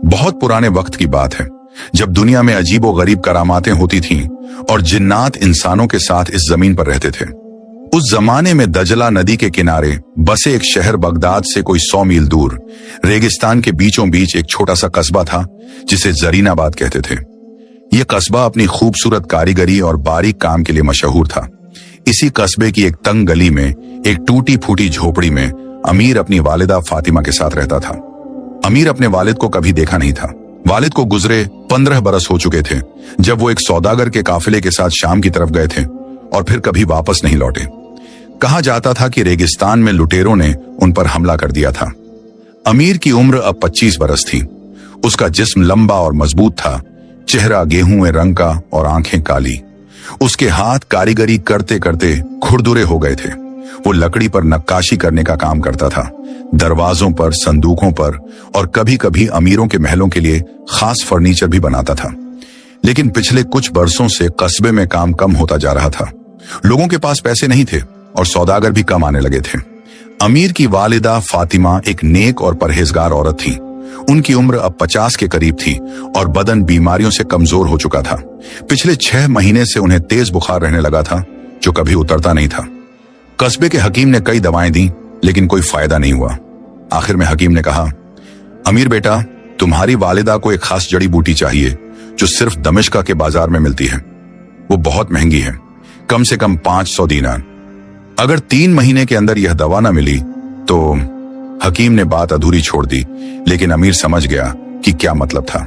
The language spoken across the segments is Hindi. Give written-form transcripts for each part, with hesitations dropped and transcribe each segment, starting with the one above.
बहुत पुराने वक्त की बात है, जब दुनिया में अजीबो गरीब करामातें होती थीं और जिन्नात इंसानों के साथ इस जमीन पर रहते थे। उस जमाने में दजला नदी के किनारे बसे एक शहर बगदाद से कोई 100 मील दूर रेगिस्तान के बीचों बीच एक छोटा सा कस्बा था जिसे जरीनाबाद कहते थे। यह कस्बा अपनी खूबसूरत कारीगरी और बारीक काम के लिए मशहूर था। इसी कस्बे की एक तंग गली में एक टूटी फूटी झोपड़ी में अमीर अपनी वालिदा फातिमा के साथ रहता था। अमीर अपने वालिद को कभी देखा नहीं था। वालिद को गुजरे 15 बरस हो चुके थे जब वो एक सौदागर के काफिले के साथ शाम की तरफ गए थे और फिर कभी वापस नहीं लौटे। कहा जाता था कि रेगिस्तान में लुटेरों ने उन पर हमला कर दिया था। अमीर की उम्र अब 25 बरस थी। उसका जिस्म लंबा और मजबूत था, चेहरा गेहूं रंग का और आंखें काली। उसके हाथ कारीगरी करते करते खुरदुरे हो गए थे। वो लकड़ी पर नक्काशी करने का काम करता था, दरवाजों पर, संदूकों पर और कभी कभी अमीरों के महलों के लिए खास फर्नीचर भी बनाता था। लेकिन पिछले कुछ बरसों से कस्बे में काम कम होता जा रहा था। लोगों के पास पैसे नहीं थे और सौदागर भी कम आने लगे थे। अमीर की वालिदा फातिमा एक नेक और परहेजगार औरत थी। उनकी उम्र अब 50 के करीब थी और बदन बीमारियों से कमजोर हो चुका था। पिछले 6 महीने से उन्हें तेज बुखार रहने लगा था जो कभी उतरता नहीं था। कस्बे के हकीम ने कई दवाएं दी लेकिन कोई फायदा नहीं हुआ। आखिर में हकीम ने कहा, अमीर बेटा, तुम्हारी वालिदा को एक खास जड़ी बूटी चाहिए जो सिर्फ दमिश्क के बाजार में मिलती है। वो बहुत महंगी है, कम से कम 500 दीनार। अगर 3 महीने के अंदर यह दवा न मिली तो हकीम ने बात अधूरी छोड़ दी, लेकिन अमीर समझ गया कि क्या मतलब था।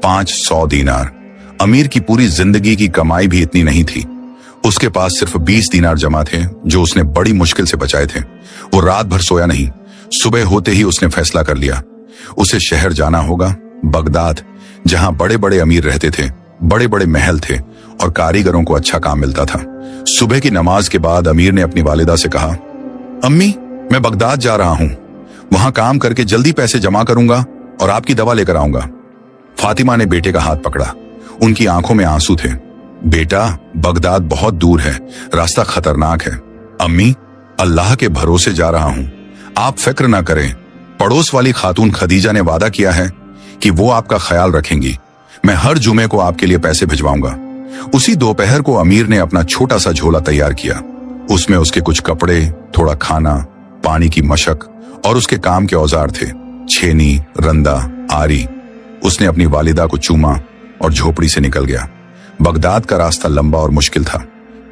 500 दीनार। अमीर की पूरी जिंदगी की कमाई भी इतनी नहीं थी। उसके पास सिर्फ 20 दीनार जमा थे जो उसने बड़ी मुश्किल से बचाए थे। वो रात भर सोया नहीं। सुबह होते ही उसने फैसला कर लिया, उसे शहर जाना होगा, बगदाद, जहां बड़े बड़े अमीर रहते थे, बड़े बड़े महल थे और कारीगरों को अच्छा काम मिलता था। सुबह की नमाज के बाद अमीर ने अपनी वालिदा से कहा, अम्मी, मैं बगदाद जा रहा हूं। वहां काम करके जल्दी पैसे जमा करूंगा और आपकी दवा लेकर आऊंगा। फातिमा ने बेटे का हाथ पकड़ा। उनकी आंखों में आंसू थे। बेटा, बगदाद बहुत दूर है, रास्ता खतरनाक है। अम्मी, अल्लाह के भरोसे जा रहा हूं, आप फिक्र ना करें। पड़ोस वाली खातून खदीजा ने वादा किया है कि वो आपका ख्याल रखेंगी। मैं हर जुमे को आपके लिए पैसे भिजवाऊंगा। उसी दोपहर को अमीर ने अपना छोटा सा झोला तैयार किया। उसमें उसके कुछ कपड़े, थोड़ा खाना, पानी की मशक और उसके काम के औजार थे, छेनी, रंदा, आरी। उसने अपनी वालिदा को चूमा और झोपड़ी से निकल गया। बगदाद का रास्ता लंबा और मुश्किल था।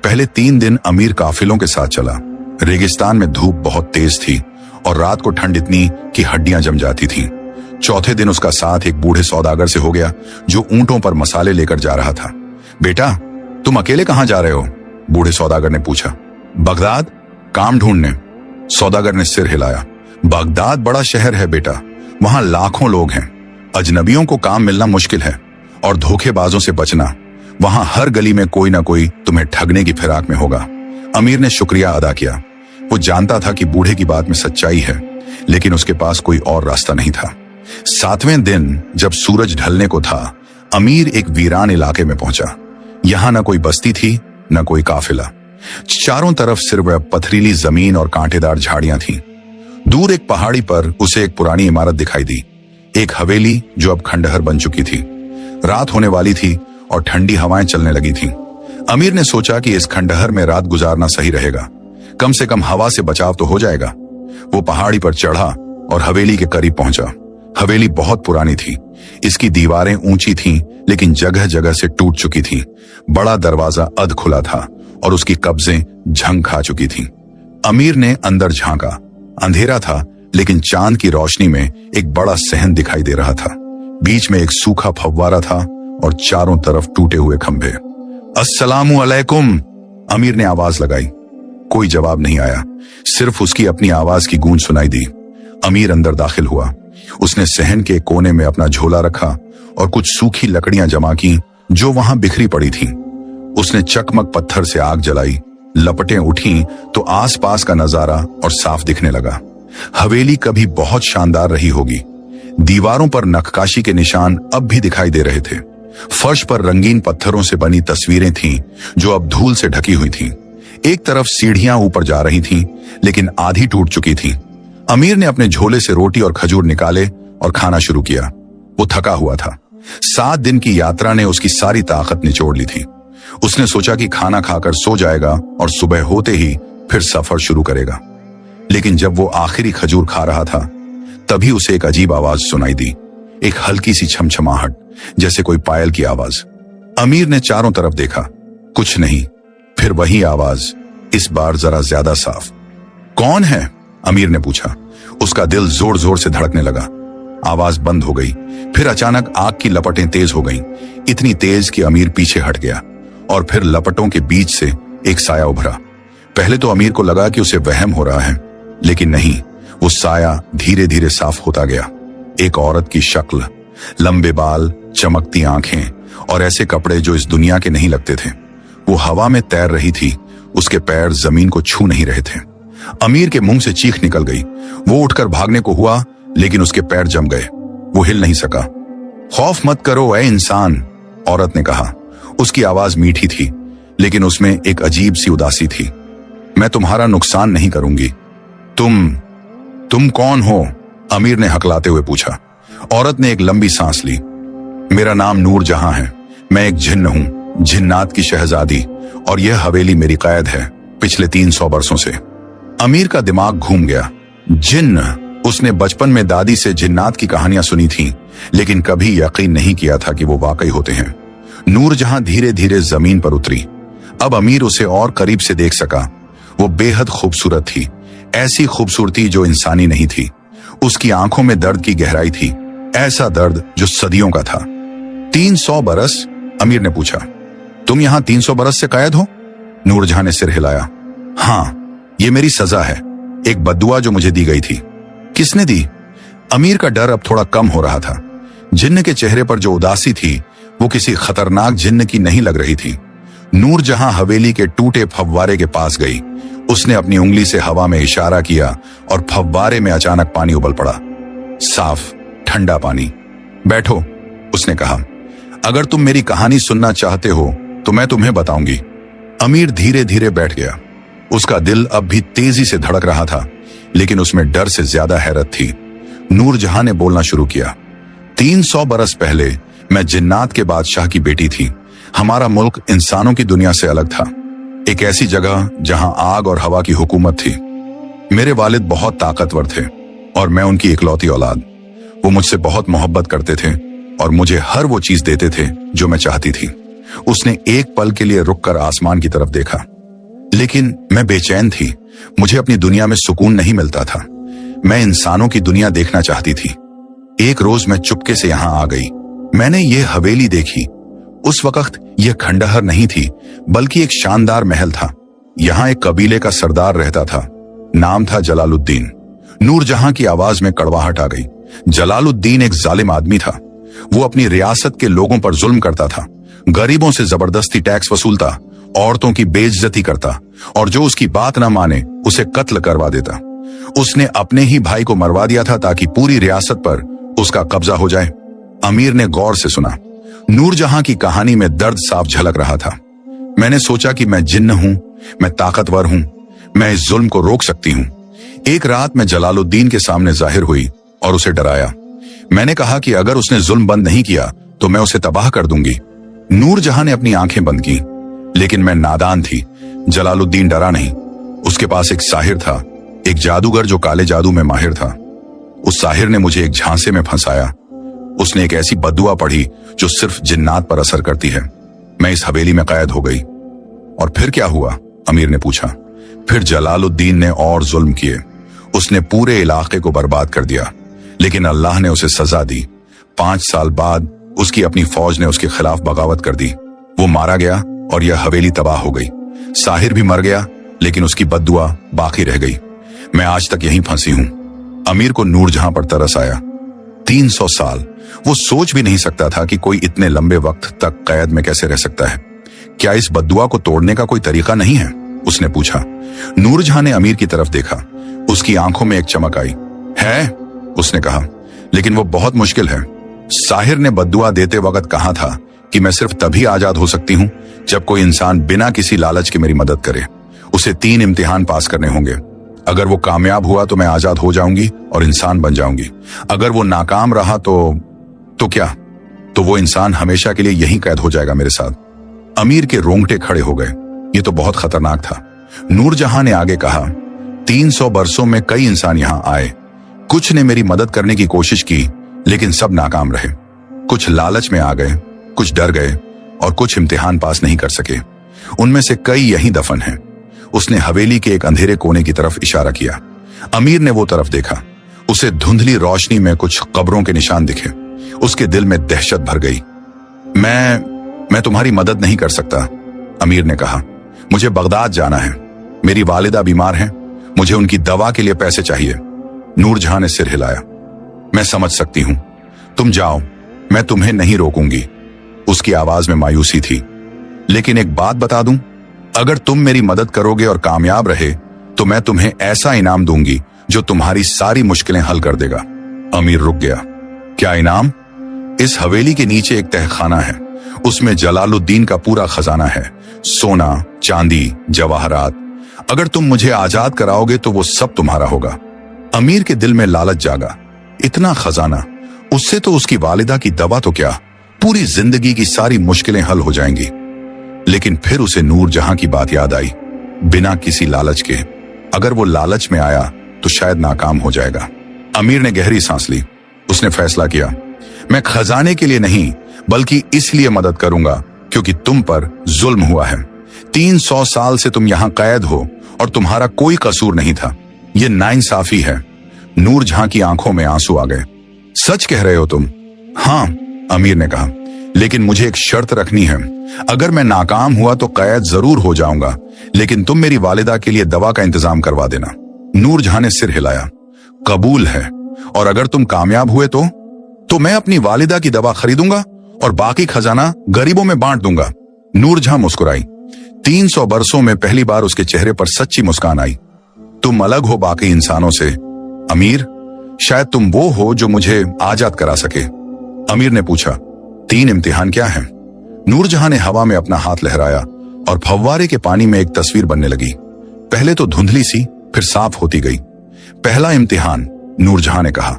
पहले 3 दिन अमीर काफिलों के साथ चला। रेगिस्तान में धूप बहुत तेज थी और रात को ठंड इतनी कि हड्डियां जम जाती थीं। चौथे दिन उसका साथ एक बूढ़े सौदागर से हो गया जो ऊंटों पर मसाले लेकर जा रहा था। बेटा, तुम अकेले कहां जा रहे हो? बूढ़े सौदागर ने पूछा। बगदाद, काम ढूंढने। सौदागर ने सिर हिलाया। बगदाद बड़ा शहर है बेटा, वहां लाखों लोग हैं। अजनबियों को काम मिलना मुश्किल है और धोखेबाजों से बचना। वहां हर गली में कोई ना कोई तुम्हें ठगने की फिराक में होगा। अमीर ने शुक्रिया अदा किया। वो जानता था कि बूढ़े की बात में सच्चाई है, लेकिन उसके पास कोई और रास्ता नहीं था। 7वें दिन जब सूरज ढलने को था, अमीर एक वीरान इलाके में पहुंचा। यहां न कोई बस्ती थी, न कोई काफिला। चारों तरफ सिर्फ पथरीली जमीन और कांटेदार झाड़ियां थीं। दूर एक पहाड़ी पर उसे एक पुरानी इमारत दिखाई दी, एक हवेली जो अब खंडहर बन चुकी थी। रात होने वाली थी और ठंडी हवाएं चलने लगी थीं। अमीर ने सोचा कि इस खंडहर में रात गुजारना सही रहेगा, कम से कम हवा से बचाव तो हो जाएगा। वो पहाड़ी पर चढ़ा और हवेली के करीब पहुंचा। हवेली बहुत पुरानी थी। इसकी दीवारें ऊंची थीं, लेकिन जगह जगह से टूट चुकी थीं। बड़ा दरवाजा अध खुला था और उसकी कब्जें झंग खा चुकी थीं। अमीर ने अंदर झांका। अंधेरा था, लेकिन चांद की रोशनी में एक बड़ा सहन दिखाई दे रहा था। बीच में एक सूखा फव्वारा था और चारों तरफ टूटे हुए खंभे। अस्सलामु अलैकुम, अमीर ने आवाज लगाई। कोई जवाब नहीं आया, सिर्फ उसकी अपनी आवाज की गूंज सुनाई दी। अमीर अंदर दाखिल हुआ। उसने सहन के कोने में अपना झोला रखा और कुछ सूखी लकड़ियां जमा की जो वहां बिखरी पड़ी थीं। उसने चकमक पत्थर से आग जलाई। लपटें उठी तो आसपास का नजारा और साफ दिखने लगा। हवेली कभी बहुत शानदार रही होगी। दीवारों पर नक्काशी के निशान अब भी दिखाई दे रहे थे। फर्श पर रंगीन पत्थरों से बनी तस्वीरें थीं जो अब धूल से ढकी हुई थीं। एक तरफ सीढ़ियां ऊपर जा रही थीं, लेकिन आधी टूट चुकी थीं। अमीर ने अपने झोले से रोटी और खजूर निकाले और खाना शुरू किया। वो थका हुआ था। 7 दिन की यात्रा ने उसकी सारी ताकत निचोड़ ली थी। उसने सोचा कि खाना खाकर सो जाएगा और सुबह होते ही फिर सफर शुरू करेगा। लेकिन जब वो आखिरी खजूर खा रहा था, तभी उसे एक अजीब आवाज सुनाई दी, एक हल्की सी छमछमाहट, जैसे कोई पायल की आवाज। अमीर ने चारों तरफ देखा, कुछ नहीं। फिर वही आवाज, इस बार जरा ज्यादा साफ। कौन है? अमीर ने पूछा। उसका दिल जोर जोर से धड़कने लगा। आवाज बंद हो गई। फिर अचानक आग की लपटें तेज हो गईं, इतनी तेज कि अमीर पीछे हट गया और फिर लपटों के बीच से एक साया उभरा। पहले तो अमीर को लगा कि उसे वहम हो रहा है, लेकिन नहीं, वो साया धीरे धीरे साफ होता गया। एक औरत की शक्ल, लंबे बाल, चमकती आंखें और ऐसे कपड़े जो इस दुनिया के नहीं लगते थे। वो हवा में तैर रही थी, उसके पैर जमीन को छू नहीं रहे थे। अमीर के मुंह से चीख निकल गई। वो उठकर भागने को हुआ, लेकिन उसके पैर जम गए। वो हिल नहीं सका। खौफ मत करो ए इंसान, औरत ने कहा। उसकी आवाज मीठी थी, लेकिन उसमें एक अजीब सी उदासी थी। मैं तुम्हारा नुकसान नहीं करूंगी। तुम कौन हो? अमीर ने हकलाते हुए पूछा। औरत ने एक लंबी सांस ली। मेरा नाम नूर जहां है। मैं एक जिन्न हूं, जिन्नात की शहजादी, और यह हवेली मेरी कैद है पिछले 300 बरसों से। अमीर का दिमाग घूम गया। जिन्न? उसने बचपन में दादी से जिन्नात की कहानियां सुनी थी, लेकिन कभी यकीन नहीं किया था कि वो वाकई होते हैं। नूर जहां धीरे धीरे जमीन पर उतरी। अब अमीर उसे और करीब से देख सका। वो बेहद खूबसूरत थी, ऐसी खूबसूरती जो इंसानी नहीं थी। उसकी आंखों में दर्द की गहराई थी, ऐसा दर्द जो सदियों का था। 300 बरस? अमीर ने पूछा। तुम यहां 300 बरस से कैद हो? नूरजहां ने सिर हिलाया। हाँ, ये मेरी सजा है, एक बद्दुआ जो मुझे दी गई थी। किसने दी? अमीर का डर अब थोड़ा कम हो रहा था। जिन्न के चेहरे पर जो उदासी थी, वो किसी खतरनाक जिन्न की नहीं लग रही थी। नूरजहां हवेली के टूटे फव्वारे के पास गई। उसने अपनी उंगली से हवा में इशारा किया और फव्वारे में अचानक पानी उबल पड़ा। साफ, ठंडा पानी। बैठो, उसने कहा। अगर तुम मेरी कहानी सुनना चाहते हो तो मैं तुम्हें बताऊंगी। अमीर धीरे धीरे बैठ गया। उसका दिल अब भी तेजी से धड़क रहा था, लेकिन उसमें डर से ज्यादा हैरत थी। नूरजहां ने बोलना शुरू किया। 300 बरस पहले मैं जिन्नात के बादशाह की बेटी थी। हमारा मुल्क इंसानों की दुनिया से अलग था, एक ऐसी जगह जहां आग और हवा की हुकूमत थी। मेरे वालिद बहुत ताकतवर थे और मैं उनकी इकलौती औलाद। वो मुझसे बहुत मोहब्बत करते थे और मुझे हर वो चीज देते थे जो मैं चाहती थी। उसने एक पल के लिए रुककर आसमान की तरफ देखा। लेकिन मैं बेचैन थी। मुझे अपनी दुनिया में सुकून नहीं मिलता था। मैं इंसानों की दुनिया देखना चाहती थी। एक रोज मैं चुपके से यहां आ गई। मैंने ये हवेली देखी। उस वक्त यह खंडहर नहीं थी, बल्कि एक शानदार महल था। यहां एक कबीले का सरदार रहता था। नाम था जलालुद्दीन। नूरजहां की आवाज में कड़वाहट आ गई। जलालुद्दीन एक जालिम आदमी था। वो अपनी रियासत के लोगों पर जुल्म करता था, गरीबों से जबरदस्ती टैक्स वसूलता, औरतों की बेइज्जती करता और जो उसकी बात न माने उसे कत्ल करवा देता। उसने अपने ही भाई को मरवा दिया था ताकि पूरी रियासत पर उसका कब्जा हो जाए। अमीर ने गौर से सुना। नूरजहां की कहानी में दर्द साफ झलक रहा था। मैंने सोचा कि मैं जिन्न हूं, मैं ताकतवर हूं, मैं इस जुल्म को रोक सकती हूं। एक रात मैं जलालुद्दीन के सामने जाहिर हुई और उसे डराया। मैंने कहा कि अगर उसने जुल्म बंद नहीं किया तो मैं उसे तबाह कर दूंगी। नूरजहां ने अपनी आंखें बंद की, लेकिन मैं नादान थी। जलालुद्दीन डरा नहीं। उसके पास एक साहिर था, एक जादूगर जो काले जादू में माहिर था। उस साहिर ने मुझे एक झांसे में फंसाया। उसने एक ऐसी बद्दुआ पढ़ी जो सिर्फ जिन्नात पर असर करती है। मैं इस हवेली में कैद हो गई। और फिर क्या हुआ? अमीर ने पूछा। फिर जलालुद्दीन ने और जुल्म किए। उसने पूरे इलाके को बर्बाद कर दिया, लेकिन अल्लाह ने उसे सजा दी। 5 साल बाद उसकी अपनी फौज ने उसके खिलाफ बगावत कर दी। वो मारा गया और यह हवेली तबाह हो गई। साहिर भी मर गया, लेकिन उसकी बद्दुआ बाकी रह गई। मैं आज तक यहीं फंसी हूं। अमीर को नूरजहां पर तरस आया। 300 साल। वो सोच भी नहीं सकता था कि कोई इतने लंबे वक्त तक कैद में कैसे रह सकता है। क्या इस बद्दुआ को तोड़ने का कोई तरीका नहीं है? उसने पूछा। नूरजहां ने अमीर की तरफ देखा। उसकी आंखों में एक चमक आई। है, उसने कहा, लेकिन वो बहुत मुश्किल है। साहिर ने बद्दुआ देते वक्त कहा था कि मैं सिर्फ तभी आजाद हो सकती हूं जब कोई इंसान बिना किसी लालच के मेरी मदद करे। उसे 3 इम्तिहान पास करने होंगे। अगर वो कामयाब हुआ तो मैं आजाद हो जाऊंगी और इंसान बन जाऊंगी। अगर वो नाकाम रहा तो क्या? तो वो इंसान हमेशा के लिए यहीं कैद हो जाएगा मेरे साथ। अमीर के रोंगटे खड़े हो गए। ये तो बहुत खतरनाक था। नूरजहां ने आगे कहा, 300 बरसों में कई इंसान यहां आए। कुछ ने मेरी मदद करने की कोशिश की, लेकिन सब नाकाम रहे। कुछ लालच में आ गए, कुछ डर गए और कुछ इम्तिहान पास नहीं कर सके। उनमें से कई यहीं दफन हैं। उसने हवेली के एक अंधेरे कोने की तरफ इशारा किया। अमीर ने वो तरफ देखा। उसे धुंधली रोशनी में कुछ कब्रों के निशान दिखे। उसके दिल में दहशत भर गई। मैं तुम्हारी मदद नहीं कर सकता, अमीर ने कहा। मुझे बगदाद जाना है। मेरी वालिदा बीमार हैं। मुझे उनकी दवा के लिए पैसे चाहिए। नूरजहां ने सिर हिलाया। मैं समझ सकती हूं, तुम जाओ, मैं तुम्हें नहीं रोकूंगी। उसकी आवाज में मायूसी थी। लेकिन एक बात बता दूं, अगर तुम मेरी मदद करोगे और कामयाब रहे तो मैं तुम्हें ऐसा इनाम दूंगी जो तुम्हारी सारी मुश्किलें हल कर देगा। अमीर रुक गया। क्या इनाम? इस हवेली के नीचे एक तहखाना है। उसमें जलालुद्दीन का पूरा खजाना है, सोना, चांदी, जवाहरात। अगर तुम मुझे आजाद कराओगे तो वो सब तुम्हारा होगा। अमीर के दिल में लालच जागा। इतना खजाना, उससे तो उसकी वालिदा की दवा तो क्या, पूरी जिंदगी की सारी मुश्किलें हल हो जाएंगी। लेकिन फिर उसे नूरजहां की बात याद आई। बिना किसी लालच के, अगर वो लालच में आया तो शायद नाकाम हो जाएगा। अमीर ने गहरी सांस ली। उसने फैसला किया, मैं खजाने के लिए नहीं बल्कि इसलिए मदद करूंगा क्योंकि तुम पर जुल्म हुआ है। 300 साल से तुम यहां कैद हो और तुम्हारा कोई कसूर नहीं था। यह नाइंसाफी है। नूरजहां की आंखों में आंसू आ गए। सच कह रहे हो तुम? हां, अमीर ने कहा, लेकिन मुझे एक शर्त रखनी है। अगर मैं नाकाम हुआ तो कैद जरूर हो जाऊंगा, लेकिन तुम मेरी वालिदा के लिए दवा का इंतजाम करवा देना। नूरजहां ने सिर हिलाया। कबूल है। और अगर तुम कामयाब हुए तो मैं अपनी वालिदा की दवा खरीदूंगा और बाकी खजाना गरीबों में बांट दूंगा। नूरजहां मुस्कुराई। 300 बरसों में पहली बार उसके चेहरे पर सच्ची मुस्कान आई। तुम अलग हो बाकी इंसानों से, अमीर। शायद तुम वो हो जो मुझे आजाद करा सके। अमीर ने पूछा, 3 इम्तिहान क्या हैं? नूरजहां ने हवा में अपना हाथ लहराया और फव्वारे के पानी में एक तस्वीर बनने लगी। पहले तो धुंधली सी, फिर साफ होती गई। पहला इम्तिहान, नूरजहां ने कहा,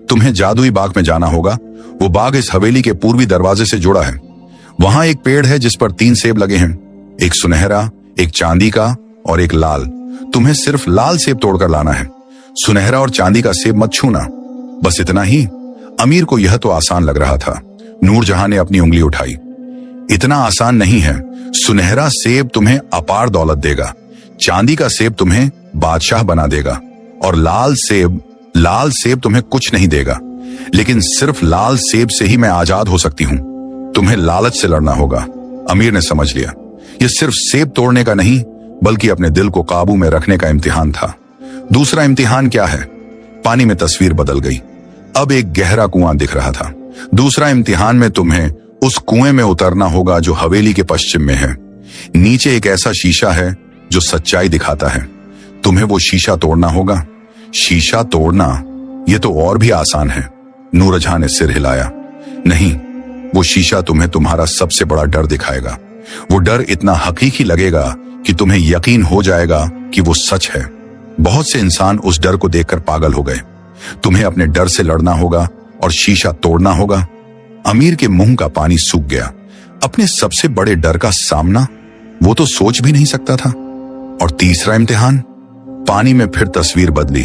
तुम्हें जादुई बाग में जाना होगा। वो बाग इस हवेली के पूर्वी दरवाजे से जुड़ा है। वहां एक पेड़ है जिस पर 3 सेब लगे हैं, एक सुनहरा, एक चांदी का और एक लाल। तुम्हें सिर्फ लाल सेब तोड़कर लाना है। सुनहरा और चांदी का सेब मत छूना। बस इतना ही। अमीर को यह तो आसान लग रहा था। नूरजहां ने अपनी उंगली उठाई। इतना आसान नहीं है। सुनहरा सेब तुम्हें अपार दौलत देगा, चांदी का सेब तुम्हें बादशाह बना देगा और लाल सेब तुम्हें कुछ नहीं देगा। लेकिन सिर्फ लाल सेब से ही मैं आजाद हो सकती हूं। तुम्हें लालच से लड़ना होगा। अमीर ने समझ लिया, यह सिर्फ सेब तोड़ने का नहीं बल्कि अपने दिल को काबू में रखने का इम्तिहान था। दूसरा इम्तिहान क्या है? पानी में तस्वीर बदल गई। अब एक गहरा कुआं दिख रहा था। दूसरा इम्तिहान में तुम्हें उस कुएं में उतरना होगा जो हवेली के पश्चिम में है। नीचे एक ऐसा शीशा है जो सच्चाई दिखाता है। तुम्हें वो शीशा तोड़ना होगा। शीशा तोड़ना, यह तो और भी आसान है। नूरजहां ने सिर हिलाया। नहीं, वो शीशा तुम्हें तुम्हारा सबसे बड़ा डर दिखाएगा। वो डर इतना हकीकी लगेगा कि तुम्हें यकीन हो जाएगा कि वो सच है। बहुत से इंसान उस डर को देखकर पागल हो गए। तुम्हें अपने डर से लड़ना होगा और शीशा तोड़ना होगा। अमीर के मुंह का पानी सूख गया। अपने सबसे बड़े डर का सामना वो तो सोच भी नहीं सकता था। और तीसरा इम्तिहान? पानी में फिर तस्वीर बदली।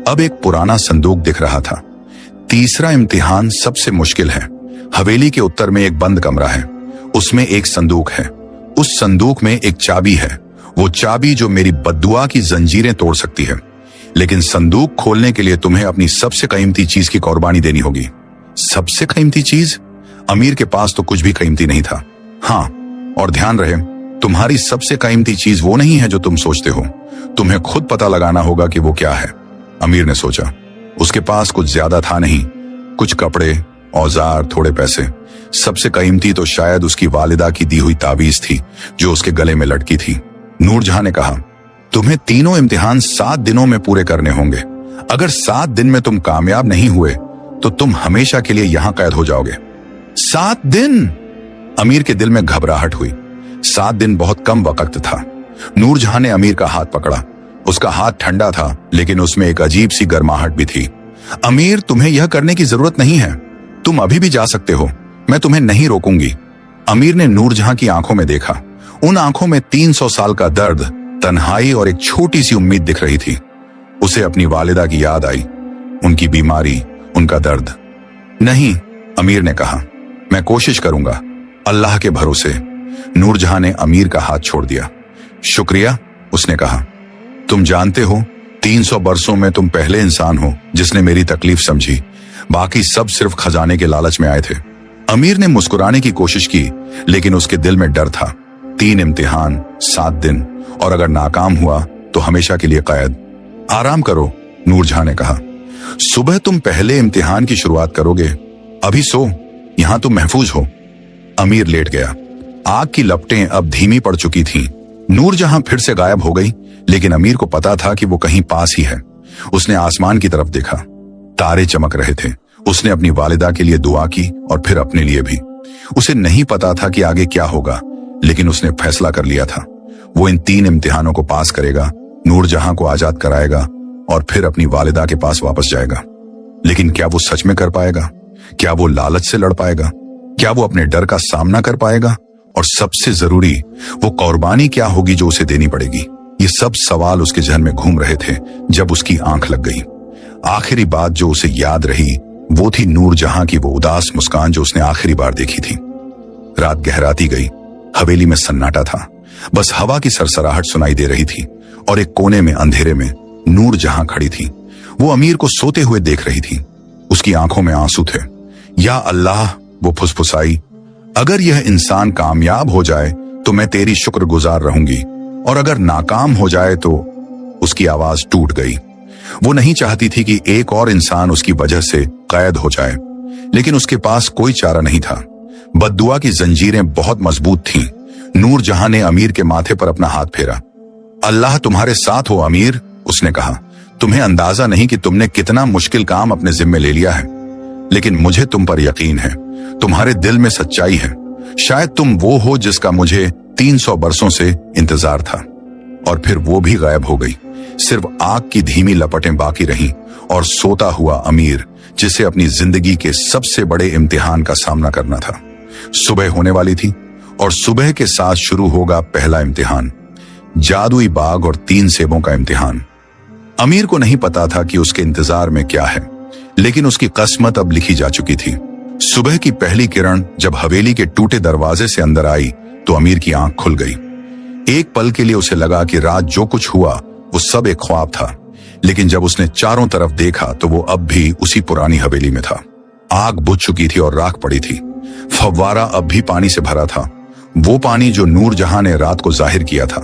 अब एक पुराना संदूक दिख रहा था। तीसरा इम्तिहान सबसे मुश्किल है। हवेली के उत्तर में एक बंद कमरा है। उसमें एक संदूक है। उस संदूक में एक चाबी है, वो चाबी जो मेरी बद्दुआ की जंजीरें तोड़ सकती है। लेकिन संदूक खोलने के लिए तुम्हें अपनी सबसे कीमती चीज की कुर्बानी देनी होगी। सबसे कीमती चीज? अमीर के पास तो कुछ भी कीमती नहीं था। हाँ, और ध्यान रहे, तुम्हारी सबसे कीमती चीज वो नहीं है जो तुम सोचते हो। तुम्हें खुद पता लगाना होगा कि वो क्या है। अमीर ने सोचा। उसके पास कुछ ज्यादा था नहीं, कुछ कपड़े, औजार, थोड़े पैसे। सबसे कीमती तो शायद उसकी वालिदा की दी हुई तावीज थी जो उसके गले में लटकी थी। नूरजहां ने कहा, तुम्हें तीनों इम्तिहान 7 दिनों में पूरे करने होंगे। अगर 7 दिन में तुम कामयाब नहीं हुए तो तुम हमेशा के लिए यहां कैद हो जाओगे। 7 दिन? अमीर के दिल में घबराहट हुई। 7 दिन बहुत कम वक्त था। नूरजहां ने अमीर का हाथ पकड़ा। उसका हाथ ठंडा था, लेकिन उसमें एक अजीब सी गर्माहट भी थी। अमीर, तुम्हें यह करने की जरूरत नहीं है, तुम अभी भी जा सकते हो, मैं तुम्हें नहीं रोकूंगी। अमीर ने नूरजहां की आंखों में देखा। उन आंखों में 300 साल का दर्द, तन्हाई और एक छोटी सी उम्मीद दिख रही थी। उसे अपनी वालिदा की याद आई, उनकी बीमारी, उनका दर्द। नहीं, अमीर ने कहा, मैं कोशिश करूंगा, अल्लाह के भरोसे। नूरजहां ने अमीर का हाथ छोड़ दिया। शुक्रिया, उसने कहा। तुम जानते हो, 300 बरसों में तुम पहले इंसान हो जिसने मेरी तकलीफ समझी। बाकी सब सिर्फ खजाने के लालच में आए थे। अमीर ने मुस्कुराने की कोशिश की, लेकिन उसके दिल में डर था। 3 इम्तिहान, 7 दिन, और अगर नाकाम हुआ तो हमेशा के लिए कैद। आराम करो, नूरजहां ने कहा। सुबह तुम पहले इम्तिहान की शुरुआत करोगे। अभी सो, यहां तुम महफूज हो। अमीर लेट गया। आग की लपटें अब धीमी पड़ चुकी थीं। नूरजहां फिर से गायब हो गई, लेकिन अमीर को पता था कि वो कहीं पास ही है। उसने आसमान की तरफ देखा, तारे चमक रहे थे। उसने अपनी वालिदा के लिए दुआ की और फिर अपने लिए भी। उसे नहीं पता था कि आगे क्या होगा, लेकिन उसने फैसला कर लिया था। वो इन 3 इम्तिहानों को पास करेगा, नूरजहां को आजाद कराएगा और फिर अपनी वालिदा के पास वापस जाएगा। लेकिन क्या वो सच में कर पाएगा? क्या वो लालच से लड़ पाएगा? क्या वो अपने डर का सामना कर पाएगा? और सबसे जरूरी, वो कुर्बानी क्या होगी जो उसे देनी पड़ेगी? ये सब सवाल उसके जहन में घूम रहे थे जब उसकी आंख लग गई। आखिरी बात जो उसे याद रही वो थी नूरजहां की वो उदास मुस्कान जो उसने आखिरी बार देखी थी। रात गहराती गई। हवेली में सन्नाटा था। बस हवा की सरसराहट सुनाई दे रही थी और एक कोने में अंधेरे में नूरजहां खड़ी थी। वो अमीर को सोते हुए देख रही थी। उसकी आंखों में आंसू थे। या अल्लाह, वो फुसफुसाई, अगर यह इंसान कामयाब हो जाए तो मैं तेरी शुक्रगुजार रहूंगी, और अगर नाकाम हो जाए तो। उसकी आवाज टूट गई। वो नहीं चाहती थी कि एक और इंसान उसकी वजह से कैद हो जाए, लेकिन उसके पास कोई चारा नहीं था। बद्दुआ की जंजीरें बहुत मजबूत थीं। नूरजहां ने अमीर के माथे पर अपना हाथ फेरा। अल्लाह तुम्हारे साथ हो अमीर, उसने कहा। तुम्हें अंदाजा नहीं कि तुमने कितना मुश्किल काम अपने जिम्मे ले लिया है, लेकिन मुझे तुम पर यकीन है। तुम्हारे दिल में सच्चाई है। शायद तुम वो हो जिसका मुझे 300 बरसों से इंतजार था। और फिर वो भी गायब हो गई। सिर्फ आग की धीमी लपटें बाकी रहीं और सोता हुआ अमीर, जिसे अपनी जिंदगी के सबसे बड़े इम्तिहान का सामना करना था। सुबह होने वाली थी और सुबह के साथ शुरू होगा पहला इम्तिहान, जादुई बाग और 3 सेबों का इम्तिहान। अमीर को नहीं पता था कि उसके इंतजार में क्या है, लेकिन उसकी किस्मत अब लिखी जा चुकी थी। सुबह की पहली किरण जब हवेली के टूटे दरवाजे से अंदर आई तो अमीर की आंख खुल गई। एक पल के लिए उसे लगा कि रात जो कुछ हुआ वो सब एक ख्वाब था, लेकिन जब उसने चारों तरफ देखा तो वो अब भी उसी पुरानी हवेली में था। आग बुझ चुकी थी और राख पड़ी थी। फव्वारा अब भी पानी से भरा था, वो पानी जो नूरजहां ने रात को जाहिर किया था।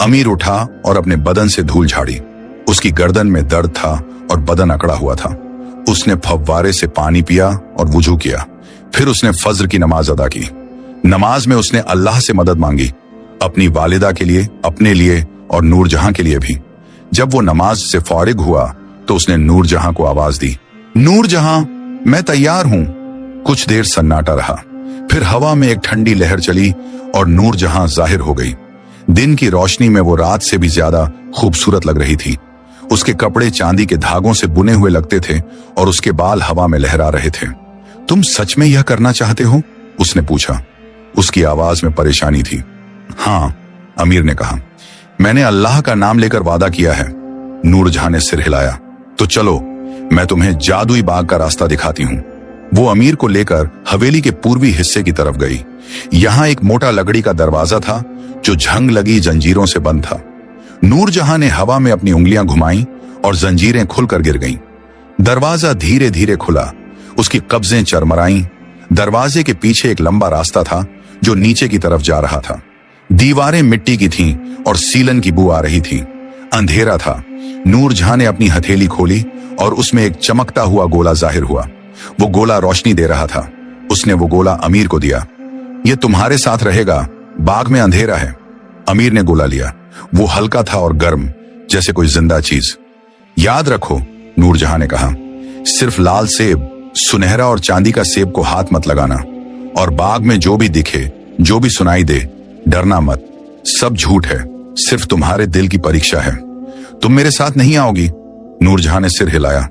अमीर उठा और अपने बदन से धूल झाड़ी। उसकी गर्दन में दर्द था और बदन अकड़ा हुआ था। उसने फव्वारे से पानी पिया और वुजू किया। फिर उसने फज्र की नमाज अदा की। नमाज में उसने अल्लाह से मदद मांगी, अपनी वालिदा के लिए, अपने लिए और नूरजहां के लिए भी। जब वो नमाज से फारिग हुआ तो उसने नूरजहां को आवाज दी, नूरजहां, मैं तैयार हूं। कुछ देर सन्नाटा रहा। फिर हवा में एक ठंडी लहर चली और नूरजहां जाहिर हो गई। दिन की रोशनी में वो रात से भी ज्यादा खूबसूरत लग रही थी। उसके कपड़े चांदी के धागों से बुने हुए लगते थे और उसके बाल हवा में लहरा रहे थे। तुम सच में यह करना चाहते हो? उसने पूछा। उसकी आवाज में परेशानी थी। हाँ, अमीर ने कहा, मैंने अल्लाह का नाम लेकर वादा किया है। नूरजहां ने सिर हिलाया। तो चलो, मैं तुम्हें जादुई बाग का रास्ता दिखाती हूँ। वो अमीर को लेकर हवेली के पूर्वी हिस्से की तरफ गई। यहाँ एक मोटा लकड़ी का दरवाजा था जो झंग लगी जंजीरों से बंद था। नूरजहां ने हवा में अपनी उंगलियां घुमाई और जंजीरें खुलकर गिर गईं। दरवाजा धीरे धीरे खुला। उसकी कब्जें चरमराईं। दरवाजे के पीछे एक लंबा रास्ता था जो नीचे की तरफ जा रहा था। दीवारें मिट्टी की थीं और सीलन की बू आ रही थी। अंधेरा था। नूरजहां ने अपनी हथेली खोली और उसमें एक चमकता हुआ गोला जाहिर हुआ। वो गोला रोशनी दे रहा था। उसने वो गोला अमीर को दिया। ये तुम्हारे साथ रहेगा, बाग में अंधेरा है। अमीर ने गोला लिया। वो हल्का था और गर्म, जैसे कोई जिंदा चीज। याद रखो, नूरजहां ने कहा, सिर्फ लाल सेब, सुनहरा और चांदी का सेब को हाथ मत लगाना। और बाग में जो भी दिखे, जो भी सुनाई दे, डरना मत। सब झूठ है, सिर्फ तुम्हारे दिल की परीक्षा है। तुम मेरे साथ नहीं आओगी? नूरजहां ने सिर हिलाया।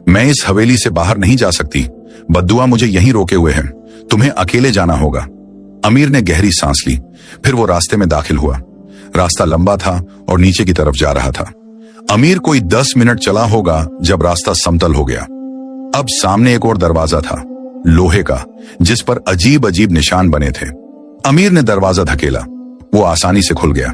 मैं इस हवेली से बाहर नहीं जा सकती। बद्दुआ मुझे यहीं रोके हुए हैं। तुम्हें अकेले जाना होगा। अमीर ने गहरी सांस ली। फिर वो रास्ते में दाखिल हुआ। रास्ता लंबा था और नीचे की तरफ जा रहा था। अमीर कोई 10 मिनट चला होगा जब रास्ता समतल हो गया। अब सामने एक और दरवाजा था, लोहे का, जिस पर अजीब अजीब निशान बने थे। अमीर ने दरवाजा धकेला। वो आसानी से खुल गया।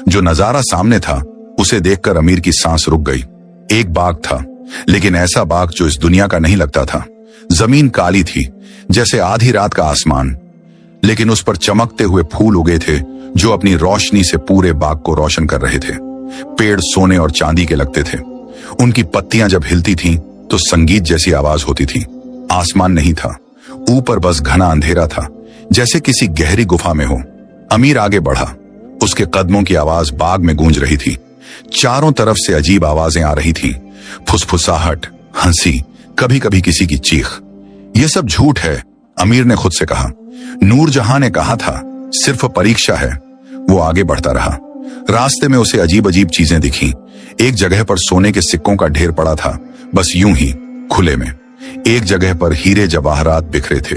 जो नजारा सामने था उसे देखकर अमीर की सांस रुक गई। एक बाग था, लेकिन ऐसा बाग जो इस दुनिया का नहीं लगता था। जमीन काली थी, जैसे आधी रात का आसमान, लेकिन उस पर चमकते हुए फूल उगे थे जो अपनी रोशनी से पूरे बाग को रोशन कर रहे थे। पेड़ सोने और चांदी के लगते थे। उनकी पत्तियां जब हिलती थीं तो संगीत जैसी आवाज होती थी। आसमान नहीं था, ऊपर बस घना अंधेरा था, जैसे किसी गहरी गुफा में हो। अमीर आगे बढ़ा। उसके कदमों की आवाज बाग में गूंज रही थी। चारों तरफ से अजीब आवाजें आ रही थीं, फुसफुसाहट, हंसी, कभी कभी किसी की चीख। यह सब झूठ है, अमीर ने खुद से कहा। नूरजहां ने कहा था सिर्फ परीक्षा है। वो आगे बढ़ता रहा। रास्ते में उसे अजीब अजीब चीजें दिखीं। एक जगह पर सोने के सिक्कों का ढेर पड़ा था, बस यूं ही खुले में। एक जगह पर हीरे जवाहरात बिखरे थे।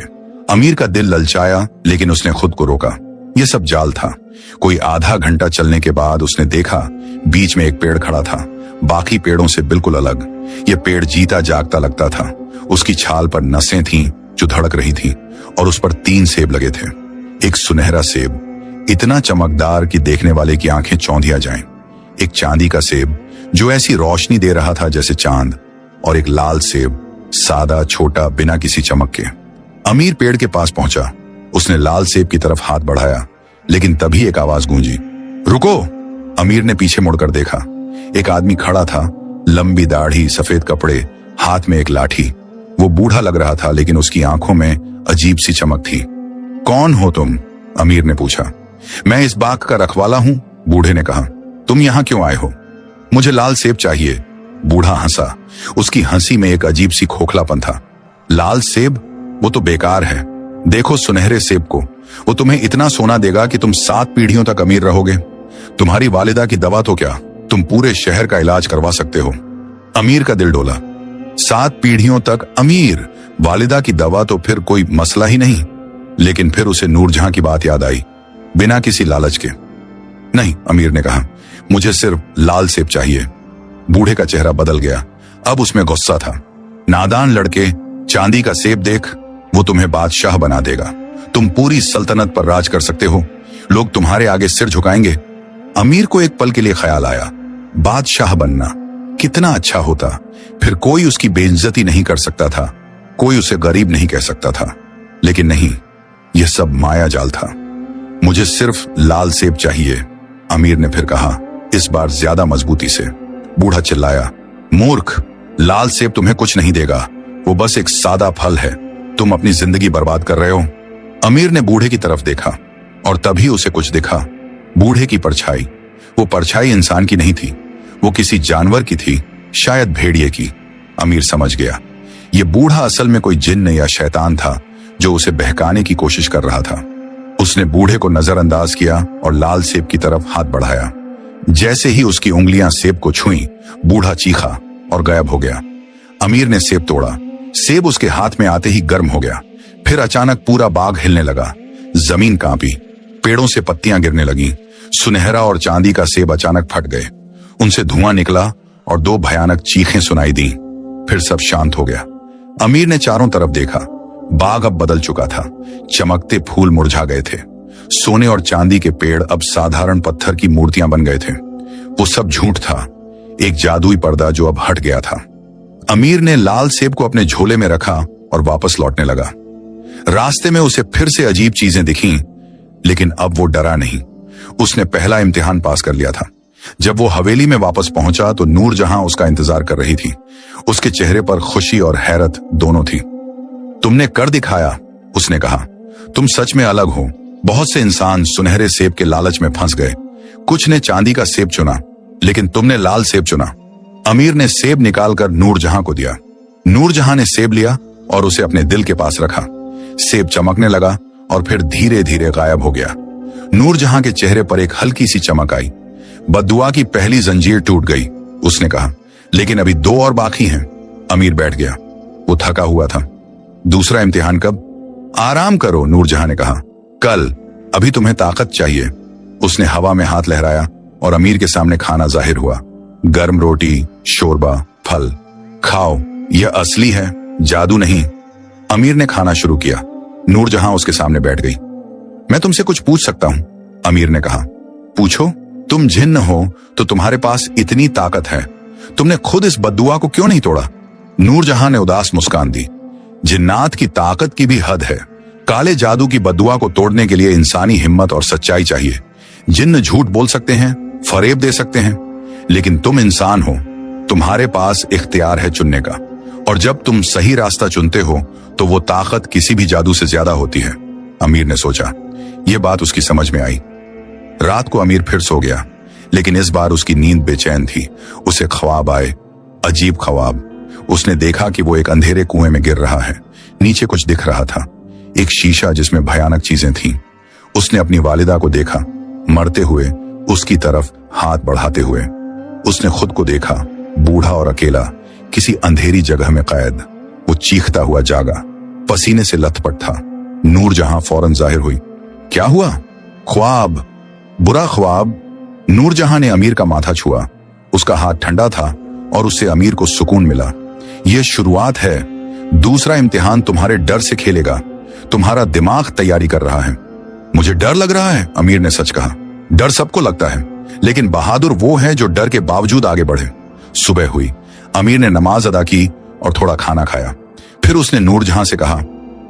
अमीर का दिल ललचाया, लेकिन उसने खुद को रोका। यह सब जाल था। कोई आधा घंटा चलने के बाद उसने देखा बीच में एक पेड़ खड़ा था, बाकी पेड़ों से बिल्कुल अलग। यह पेड़ जीता जागता लगता था। उसकी छाल पर नसें थीं जो धड़क रही थीं, और उस पर 3 सेब लगे थे। एक सुनहरा सेब, इतना चमकदार कि देखने वाले की आंखें चौंधिया जाएं। एक चांदी का सेब जो ऐसी रोशनी दे रहा था जैसे चांद, और एक लाल सेब, सादा, छोटा, बिना किसी चमक के। अमीर पेड़ के पास पहुंचा। उसने लाल सेब की तरफ हाथ बढ़ाया, लेकिन तभी एक आवाज गूंजी, रुको। अमीर ने पीछे मुड़कर देखा। एक आदमी खड़ा था, लंबी दाढ़ी, सफेद कपड़े, हाथ में एक लाठी। वो बूढ़ा लग रहा था, लेकिन उसकी आंखों में अजीब सी चमक थी। कौन हो तुम? अमीर ने पूछा। मैं इस बाग का रखवाला हूं, बूढ़े ने कहा। तुम यहां क्यों आए हो? मुझे लाल सेब चाहिए। बूढ़ा हंसा। उसकी हंसी में एक अजीब सी खोखलापन था। लाल सेब? वो तो बेकार है। देखो सुनहरे सेब को, वो तुम्हें इतना सोना देगा कि तुम 7 पीढ़ियों तक अमीर रहोगे। तुम्हारी वालिदा की दवा तो क्या, तुम पूरे शहर का इलाज करवा सकते हो। अमीर का दिल डोला। 7 पीढ़ियों तक अमीर, वालिदा की दवा तो फिर कोई मसला ही नहीं। लेकिन फिर उसे नूरजहां की बात याद आई, बिना किसी लालच के। नहीं, अमीर ने कहा, मुझे सिर्फ लाल सेब चाहिए। बूढ़े का चेहरा बदल गया। अब उसमें गुस्सा था। नादान लड़के, चांदी का सेब देख, वो तुम्हें बादशाह बना देगा। तुम पूरी सल्तनत पर राज कर सकते हो। लोग तुम्हारे आगे सिर झुकाएंगे। अमीर को एक पल के लिए ख्याल आया, बादशाह बनना कितना अच्छा होता। फिर कोई उसकी बेइज्जती नहीं कर सकता था, कोई उसे गरीब नहीं कह सकता था। लेकिन नहीं, यह सब माया जाल था। मुझे सिर्फ लाल सेब चाहिए, अमीर ने फिर कहा, इस बार ज्यादा मजबूती से। बूढ़ा चिल्लाया, मूर्ख, लाल सेब तुम्हें कुछ नहीं देगा। वो बस एक सादा फल है। तुम अपनी जिंदगी बर्बाद कर रहे हो। अमीर ने बूढ़े की तरफ देखा, और तभी उसे कुछ दिखा। बूढ़े की परछाई। वो परछाई इंसान की नहीं थी, वो किसी जानवर की थी, शायद भेड़िए की। अमीर समझ गया, ये बूढ़ा असल में कोई जिन्न या शैतान था जो उसे बहकाने की कोशिश कर रहा था। उसने बूढ़े को नजरअंदाज किया और लाल सेब की तरफ हाथ बढ़ाया। जैसे ही उसकी उंगलियां सेब को छुईं, बूढ़ा चीखा और गायब हो गया। अमीर ने सेब तोड़ा। सेब उसके हाथ में आते ही गर्म हो गया। फिर अचानक पूरा बाग हिलने लगा। जमीन कांपी, पेड़ों से पत्तियां गिरने लगीं। सुनहरा और चांदी का सेब अचानक फट गए। उनसे धुआं निकला और 2 भयानक चीखें सुनाई दी। फिर सब शांत हो गया। अमीर ने चारों तरफ देखा। बाग अब बदल चुका था। चमकते फूल मुरझा गए थे। सोने और चांदी के पेड़ अब साधारण पत्थर की मूर्तियां बन गए थे। वो सब झूठ था, एक जादुई पर्दा जो अब हट गया था। अमीर ने लाल सेब को अपने झोले में रखा और वापस लौटने लगा। रास्ते में उसे फिर से अजीब चीजें दिखीं, लेकिन अब वो डरा नहीं। उसने पहला इम्तिहान पास कर लिया था। जब वो हवेली में वापस पहुंचा तो नूरजहां उसका इंतजार कर रही थी। उसके चेहरे पर खुशी और हैरत दोनों थी। तुमने कर दिखाया, उसने कहा। तुम सच में अलग हो। बहुत से इंसान सुनहरे सेब के लालच में फंस गए। कुछ ने चांदी का सेब चुना, लेकिन तुमने लाल सेब चुना। अमीर ने सेब निकालकर नूरजहां को दिया। नूरजहां ने सेब लिया और उसे अपने दिल के पास रखा। सेब चमकने लगा और फिर धीरे धीरे गायब हो गया। नूरजहां के चेहरे पर एक हल्की सी चमक आई। बद्दुआ की पहली जंजीर टूट गई। उसने कहा, लेकिन अभी 2 और बाकी हैं। अमीर बैठ गया, वो थका हुआ था। दूसरा इम्तिहान कब? आराम करो, नूरजहां ने कहा, कल, अभी तुम्हें ताकत चाहिए। उसने हवा में हाथ लहराया और अमीर के सामने खाना जाहिर हुआ। गर्म रोटी, शोरबा, फल। खाओ, यह असली है, जादू नहीं। अमीर ने खाना शुरू किया। नूरजहां उसके सामने बैठ गई। मैं तुमसे कुछ पूछ सकता हूं? अमीर ने कहा। पूछो। तुम जिन्न हो तो तुम्हारे पास इतनी ताकत है, तुमने खुद इस बद्दुआ को क्यों नहीं तोड़ा? नूरजहां ने उदास मुस्कान दी। जिन्नात की ताकत की भी हद है। काले जादू की बद्दुआ को तोड़ने के लिए इंसानी हिम्मत और सच्चाई चाहिए। जिन्न झूठ बोल सकते हैं, फरेब दे सकते हैं, लेकिन तुम इंसान हो, तुम्हारे पास इख्तियार है चुनने का, और जब तुम सही रास्ता चुनते हो तो वो ताकत किसी भी जादू से ज्यादा होती है। अमीर ने सोचा। यह बात उसकी समझ में आई। रात को अमीर फिर सो गया, लेकिन इस बार उसकी नींद बेचैन थी। उसे ख्वाब आए, अजीब ख्वाब। उसने देखा कि वो एक अंधेरे कुएं में गिर रहा है। नीचे कुछ दिख रहा था, एक शीशा जिसमें भयानक चीजें थीं। उसने अपनी वालिदा को देखा, मरते हुए, उसकी तरफ हाथ बढ़ाते हुए। उसने खुद को देखा, बूढ़ा और अकेला, किसी अंधेरी जगह में कैद। वो चीखता हुआ जागा, पसीने से लथपथ था। नूरजहां फौरन जाहिर हुई। क्या हुआ? ख्वाब, बुरा ख्वाब। नूरजहां ने अमीर का माथा छुआ। उसका हाथ ठंडा था और उससे अमीर को सुकून मिला। यह शुरुआत है। दूसरा इम्तिहान तुम्हारे डर से खेलेगा। तुम्हारा दिमाग तैयारी कर रहा है। मुझे डर लग रहा है, अमीर ने सच कहा। डर सबको लगता है, लेकिन बहादुर वो है जो डर के बावजूद आगे बढ़े। सुबह हुई। अमीर ने नमाज अदा की और थोड़ा खाना खाया। फिर उसने नूरजहां से कहा,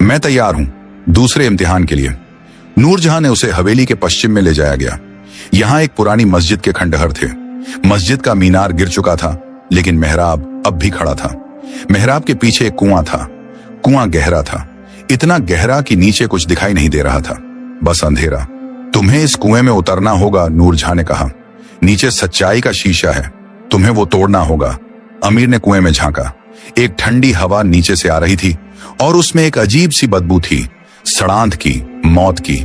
मैं तैयार हूं दूसरे इम्तिहान के लिए। नूरजहां ने उसे हवेली के पश्चिम में ले जाया गया। यहां एक पुरानी मस्जिद के खंडहर थे। मस्जिद का मीनार गिर चुका था, लेकिन मेहराब अब भी खड़ा था। मेहराब के पीछे एक कुआं था। कुआं गहरा था, इतना गहरा कि नीचे कुछ दिखाई नहीं दे रहा था, बस अंधेरा। तुम्हें इस कुएं में उतरना होगा, नूरजहां ने कहा। नीचे सच्चाई का शीशा है, तुम्हें वो तोड़ना होगा। अमीर ने कुएं में झांका। एक ठंडी हवा नीचे से आ रही थी और उसमें एक अजीब सी बदबू थी, सड़ांध की, मौत की।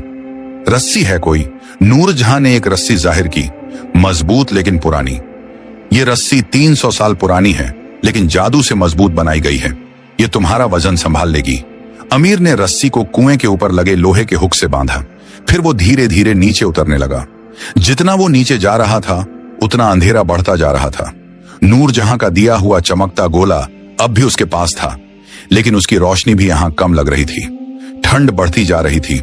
रस्सी है कोई। नूरजहां ने एक रस्सी जाहिर की, मजबूत लेकिन पुरानी। ये रस्सी 300 साल पुरानी है, लेकिन जादू से मजबूत बनाई गई है। ये तुम्हारा वजन संभाल लेगी। अमीर ने रस्सी को कुएं के ऊपर लगे लोहे के हुक से बांधा। फिर वो धीरे धीरे नीचे उतरने लगा। जितना वो नीचे जा रहा था, उतना अंधेरा बढ़ता जा रहा था। नूरजहां का दिया हुआ चमकता गोला अब भी उसके पास था, लेकिन उसकी रोशनी भी यहां कम लग रही थी। ठंड बढ़ती जा रही थी।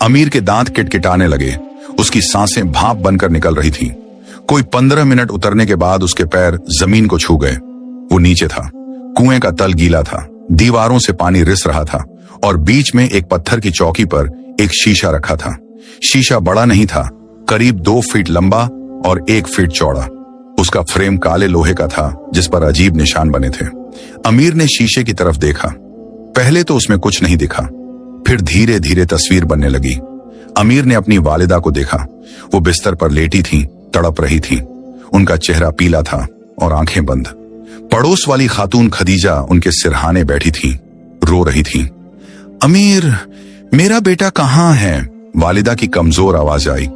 अमीर के दांत किटकिटाने लगे। उसकी सांसें भाप बनकर निकल रही थीं। कोई 15 मिनट उतरने के बाद उसके पैर जमीन को छू गए। वो नीचे था। कुएं का तल गीला था, दीवारों से पानी रिस रहा था और बीच में एक पत्थर की चौकी पर एक शीशा रखा था। शीशा बड़ा नहीं था, करीब 2 फीट लंबा और 1 फीट चौड़ा। उसका फ्रेम काले लोहे का था, जिस पर अजीब निशान बने थे। अमीर ने शीशे की तरफ देखा। पहले तो उसमें कुछ नहीं दिखा, फिर धीरे धीरे तस्वीर बनने लगी। अमीर ने अपनी वालिदा को देखा। वो बिस्तर पर लेटी थीं, तड़प रही थीं। उनका चेहरा पीला था और आंखें बंद। पड़ोस वाली खातून खदीजा उनके सिरहाने बैठी थीं, रो रही थीं। अमीर, मेरा बेटा कहाँ है? वालिदा की कमजोर आवाज आई।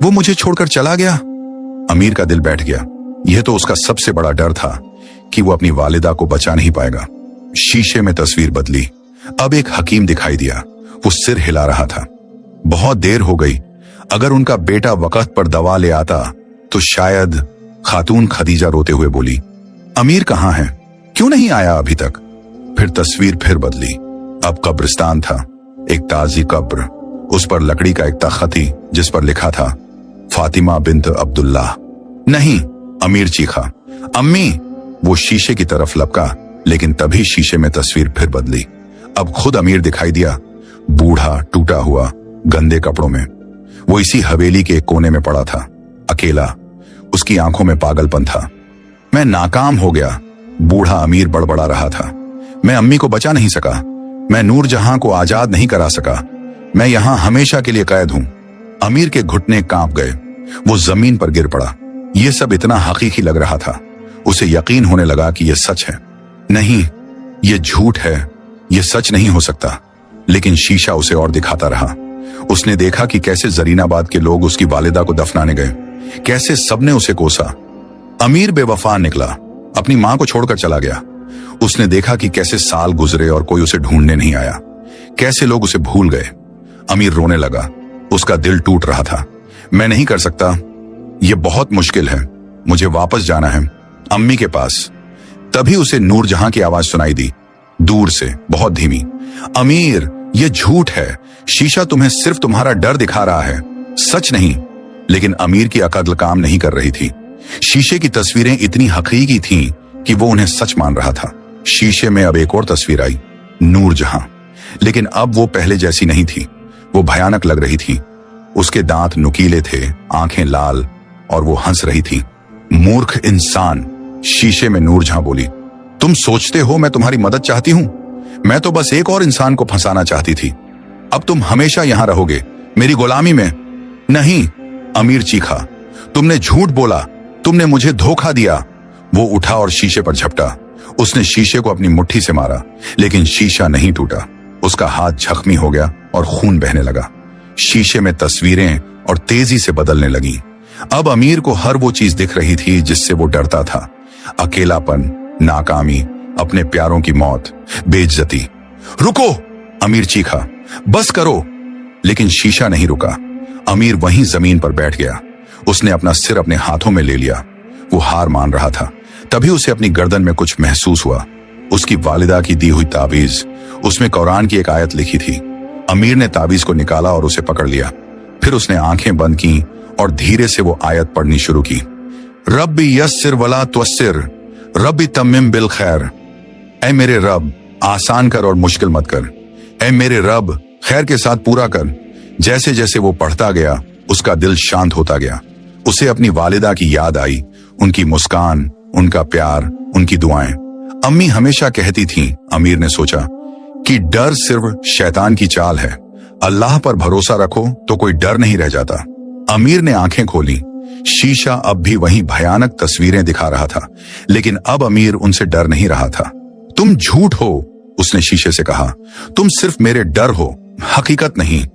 वो मुझे छोड़कर चला गया। अमीर का दिल बैठ गया। यह तो उसका सबसे बड़ा डर था कि वो अपनी वालिदा को बचा नहीं पाएगा। शीशे में तस्वीर बदली। अब एक हकीम दिखाई दिया। वो सिर हिला रहा था। बहुत देर हो गई। अगर उनका बेटा वक्त पर दवा ले आता तो शायद। खातून खदीजा रोते हुए बोली, अमीर कहाँ है? क्यों नहीं आया अभी तक? फिर तस्वीर फिर बदली। अब कब्रिस्तान था, एक ताजी कब्र। उस पर लकड़ी का एक तख्त थी, जिस पर लिखा था फातिमा बिन्त अब्दुल्लाह। नहीं, अमीर चीखा, अम्मी। वो शीशे की तरफ लपका, लेकिन तभी शीशे में तस्वीर फिर बदली। अब खुद अमीर दिखाई दिया, बूढ़ा, टूटा हुआ, गंदे कपड़ों में। वो इसी हवेली के एक कोने में पड़ा था, अकेला। उसकी आंखों में पागलपन था। मैं नाकाम हो गया, बूढ़ा अमीर बड़बड़ा रहा था। मैं अम्मी को बचा नहीं सका। मैं नूरजहां को आजाद नहीं करा सका। मैं यहां हमेशा के लिए कैद हूं। अमीर के घुटने कांप गए। वो जमीन पर गिर पड़ा। यह सब इतना हकीकी लग रहा था। उसे यकीन होने लगा कि यह सच है। नहीं, यह झूठ है, यह सच नहीं हो सकता। लेकिन शीशा उसे और दिखाता रहा। उसने देखा कि कैसे जरीनाबाद के लोग उसकी वालिदा को दफनाने गए, कैसे सबने उसे कोसा। अमीर बेवफा निकला, अपनी मां को छोड़कर चला गया। उसने देखा कि कैसे साल गुजरे और कोई उसे ढूंढने नहीं आया, कैसे लोग उसे भूल गए। अमीर रोने लगा, उसका दिल टूट रहा था। मैं नहीं कर सकता, यह बहुत मुश्किल है, मुझे वापस जाना है अम्मी के पास। तभी उसे नूरजहां की आवाज सुनाई दी, दूर से, बहुत धीमी। अमीर, यह झूठ है, शीशा तुम्हें सिर्फ तुम्हारा डर दिखा रहा है, सच नहीं। लेकिन अमीर की अकल काम नहीं कर रही थी। शीशे की तस्वीरें इतनी हकीकी थीं कि वो उन्हें सच मान रहा था। शीशे में अब एक और तस्वीर आई, नूरजहां। लेकिन अब वो पहले जैसी नहीं थी, वो भयानक लग रही थी। उसके दांत नुकीले थे, आंखें लाल, और वो हंस रही थी। मूर्ख इंसान, शीशे में नूरजहां बोली, तुम सोचते हो मैं तुम्हारी मदद चाहती हूं? मैं तो बस एक और इंसान को फंसाना चाहती थी। अब तुम हमेशा यहां रहोगे, मेरी गुलामी में। नहीं, अमीर चीखा, तुमने झूठ बोला, तुमने मुझे धोखा दिया। वो उठा और शीशे पर झपटा। उसने शीशे को अपनी मुट्ठी से मारा, लेकिन शीशा नहीं टूटा। उसका हाथ जख्मी हो गया और खून बहने लगा। शीशे में तस्वीरें और तेजी से बदलने लगी। अब अमीर को हर वो चीज दिख रही थी जिससे वो डरता था। अकेलापन, नाकामी, अपने प्यारों की मौत, बेइज्जती। रुको, अमीर चीखा, बस करो। लेकिन शीशा नहीं रुका। अमीर वहीं जमीन पर बैठ गया। उसने अपना सिर अपने हाथों में ले लिया। वो हार मान रहा था। तभी उसे अपनी गर्दन में कुछ महसूस हुआ। उसकी वालिदा की दी हुई ताबीज, उसमें कुरान की एक आयत लिखी थी। अमीर ने ताबीज को निकाला और उसे पकड़ लिया। फिर उसने आंखें बंद की और धीरे से वो आयत पढ़नी शुरू की। रब्बी यस्सिर वला तुअस्सिर, रब्बी तम्मिम बिल खैर। ऐ मेरे रब, आसान कर और मुश्किल मत कर। ऐ मेरे रब, खैर के साथ पूरा कर। जैसे जैसे वो पढ़ता गया, उसका दिल शांत होता गया। उसे अपनी वालिदा की याद आई, उनकी मुस्कान, उनका प्यार, उनकी दुआएं। अम्मी हमेशा कहती थीं, अमीर ने सोचा, कि डर सिर्फ शैतान की चाल है। अल्लाह पर भरोसा रखो तो कोई डर नहीं रह जाता। अमीर ने आंखें खोली। शीशा अब भी वही भयानक तस्वीरें दिखा रहा था, लेकिन अब अमीर उनसे डर नहीं रहा था। तुम झूठ हो, उसने शीशे से कहा। तुम सिर्फ मेरे डर हो, हकीकत नहीं।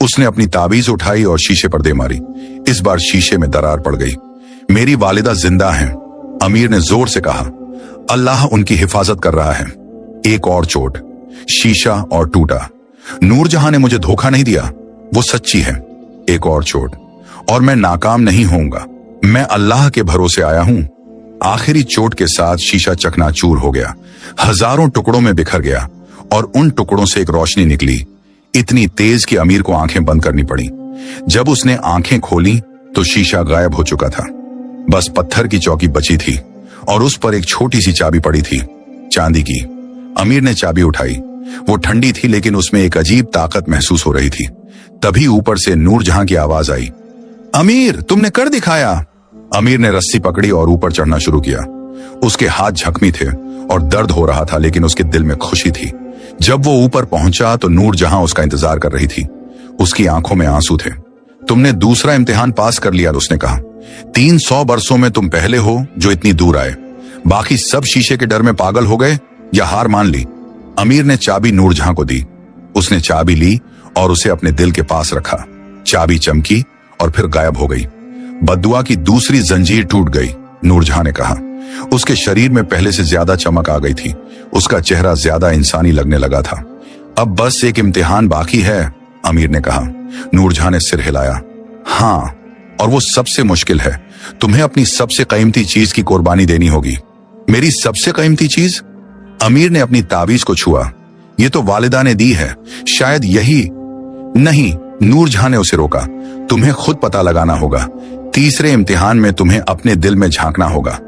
उसने अपनी ताबीज उठाई और शीशे पर दे मारी। इस बार शीशे में दरार पड़ गई। मेरी वालिदा जिंदा हैं, अमीर ने जोर से कहा। अल्लाह उनकी हिफाजत कर रहा है। एक और चोट, शीशा और टूटा। नूरजहां ने मुझे धोखा नहीं दिया, वो सच्ची है। एक और चोट, और मैं नाकाम नहीं होऊंगा। मैं अल्लाह के भरोसे आया हूं। आखिरी चोट के साथ शीशा चकनाचूर हो गया, हजारों टुकड़ों में बिखर गया, और उन टुकड़ों से एक रोशनी निकली, इतनी तेज कि अमीर को आंखें बंद करनी पड़ी। जब उसने आंखें खोली तो शीशा गायब हो चुका था। बस पत्थर की चौकी बची थी और उस पर एक छोटी सी चाबी पड़ी थी, चांदी की। अमीर ने चाबी उठाई। वो ठंडी थी, लेकिन उसमें एक अजीब ताकत महसूस हो रही थी। तभी ऊपर से नूरजहां की आवाज आई, अमीर, तुमने कर दिखाया। अमीर ने रस्सी पकड़ी और ऊपर चढ़ना शुरू किया। उसके हाथ जख्मी थे और दर्द हो रहा था, लेकिन उसके दिल में खुशी थी। जब वो ऊपर पहुंचा तो नूरजहां उसका इंतजार कर रही थी। उसकी आंखों में आंसू थे। तुमने दूसरा इम्तिहान पास कर लिया, उसने कहा। 300 बरसों में तुम पहले हो जो इतनी दूर आए। बाकी सब शीशे के डर में पागल हो गए या हार मान ली। अमीर ने चाबी नूरजहां को दी। उसने चाबी ली और उसे अपने दिल के पास रखा। चाबी चमकी और फिर गायब हो गई। बद्दुआ की दूसरी जंजीर टूट गई, नूरजहां ने कहा। उसके शरीर में पहले से ज्यादा चमक आ गई थी। उसका चेहरा ज्यादा इंसानी लगने लगा था। अब बस एक इम्तिहान बाकी है, अमीर ने कहा। नूरजहां ने सिर हिलाया। हाँ, और वो सबसे मुश्किल है। तुम्हें अपनी सबसे कीमती चीज की कुर्बानी देनी होगी। मेरी सबसे कीमती चीज? अमीर ने अपनी ताबीज को छुआ। ये तो वालिदा ने दी है, शायद यही। नहीं, नूरजहां ने उसे रोका। तुम्हें खुद पता लगाना होगा। तीसरे इम्तिहान में तुम्हें अपने दिल में झांकना होगा,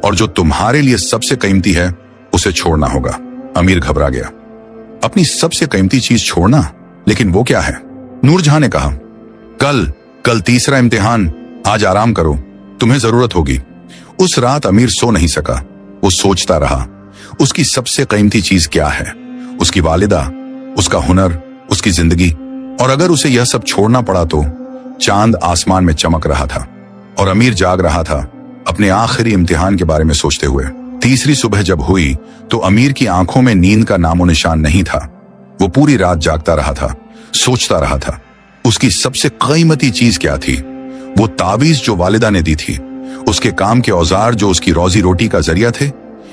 और जो तुम्हारे लिए सबसे कीमती है उसे छोड़ना होगा। अमीर घबरा गया। अपनी सबसे कीमती चीज छोड़ना? लेकिन वो क्या है? नूरजहां ने कहा, कल तीसरा इम्तिहान। आज आराम करो, तुम्हें जरूरत होगी। उस रात अमीर सो नहीं सका। वो सोचता रहा, उसकी सबसे कीमती चीज क्या है? उसकी वालिदा, उसका हुनर, उसकी जिंदगी। और अगर उसे यह सब छोड़ना पड़ा तो? चांद आसमान में चमक रहा था और अमीर जाग रहा था, अपने आखिरी इम्तिहान के बारे में सोचते हुए। तीसरी सुबह जब हुई तो अमीर की आंखों में नींद का नामो निशान नहीं था। वो पूरी रात जागता रहा था, सोचता रहा था। उसकी सबसे कीमती चीज क्या थी? वो ताबीज जो वालिदा ने दी थी। उसके काम के औजार जो उसकी रोजी रोटी का जरिया थे,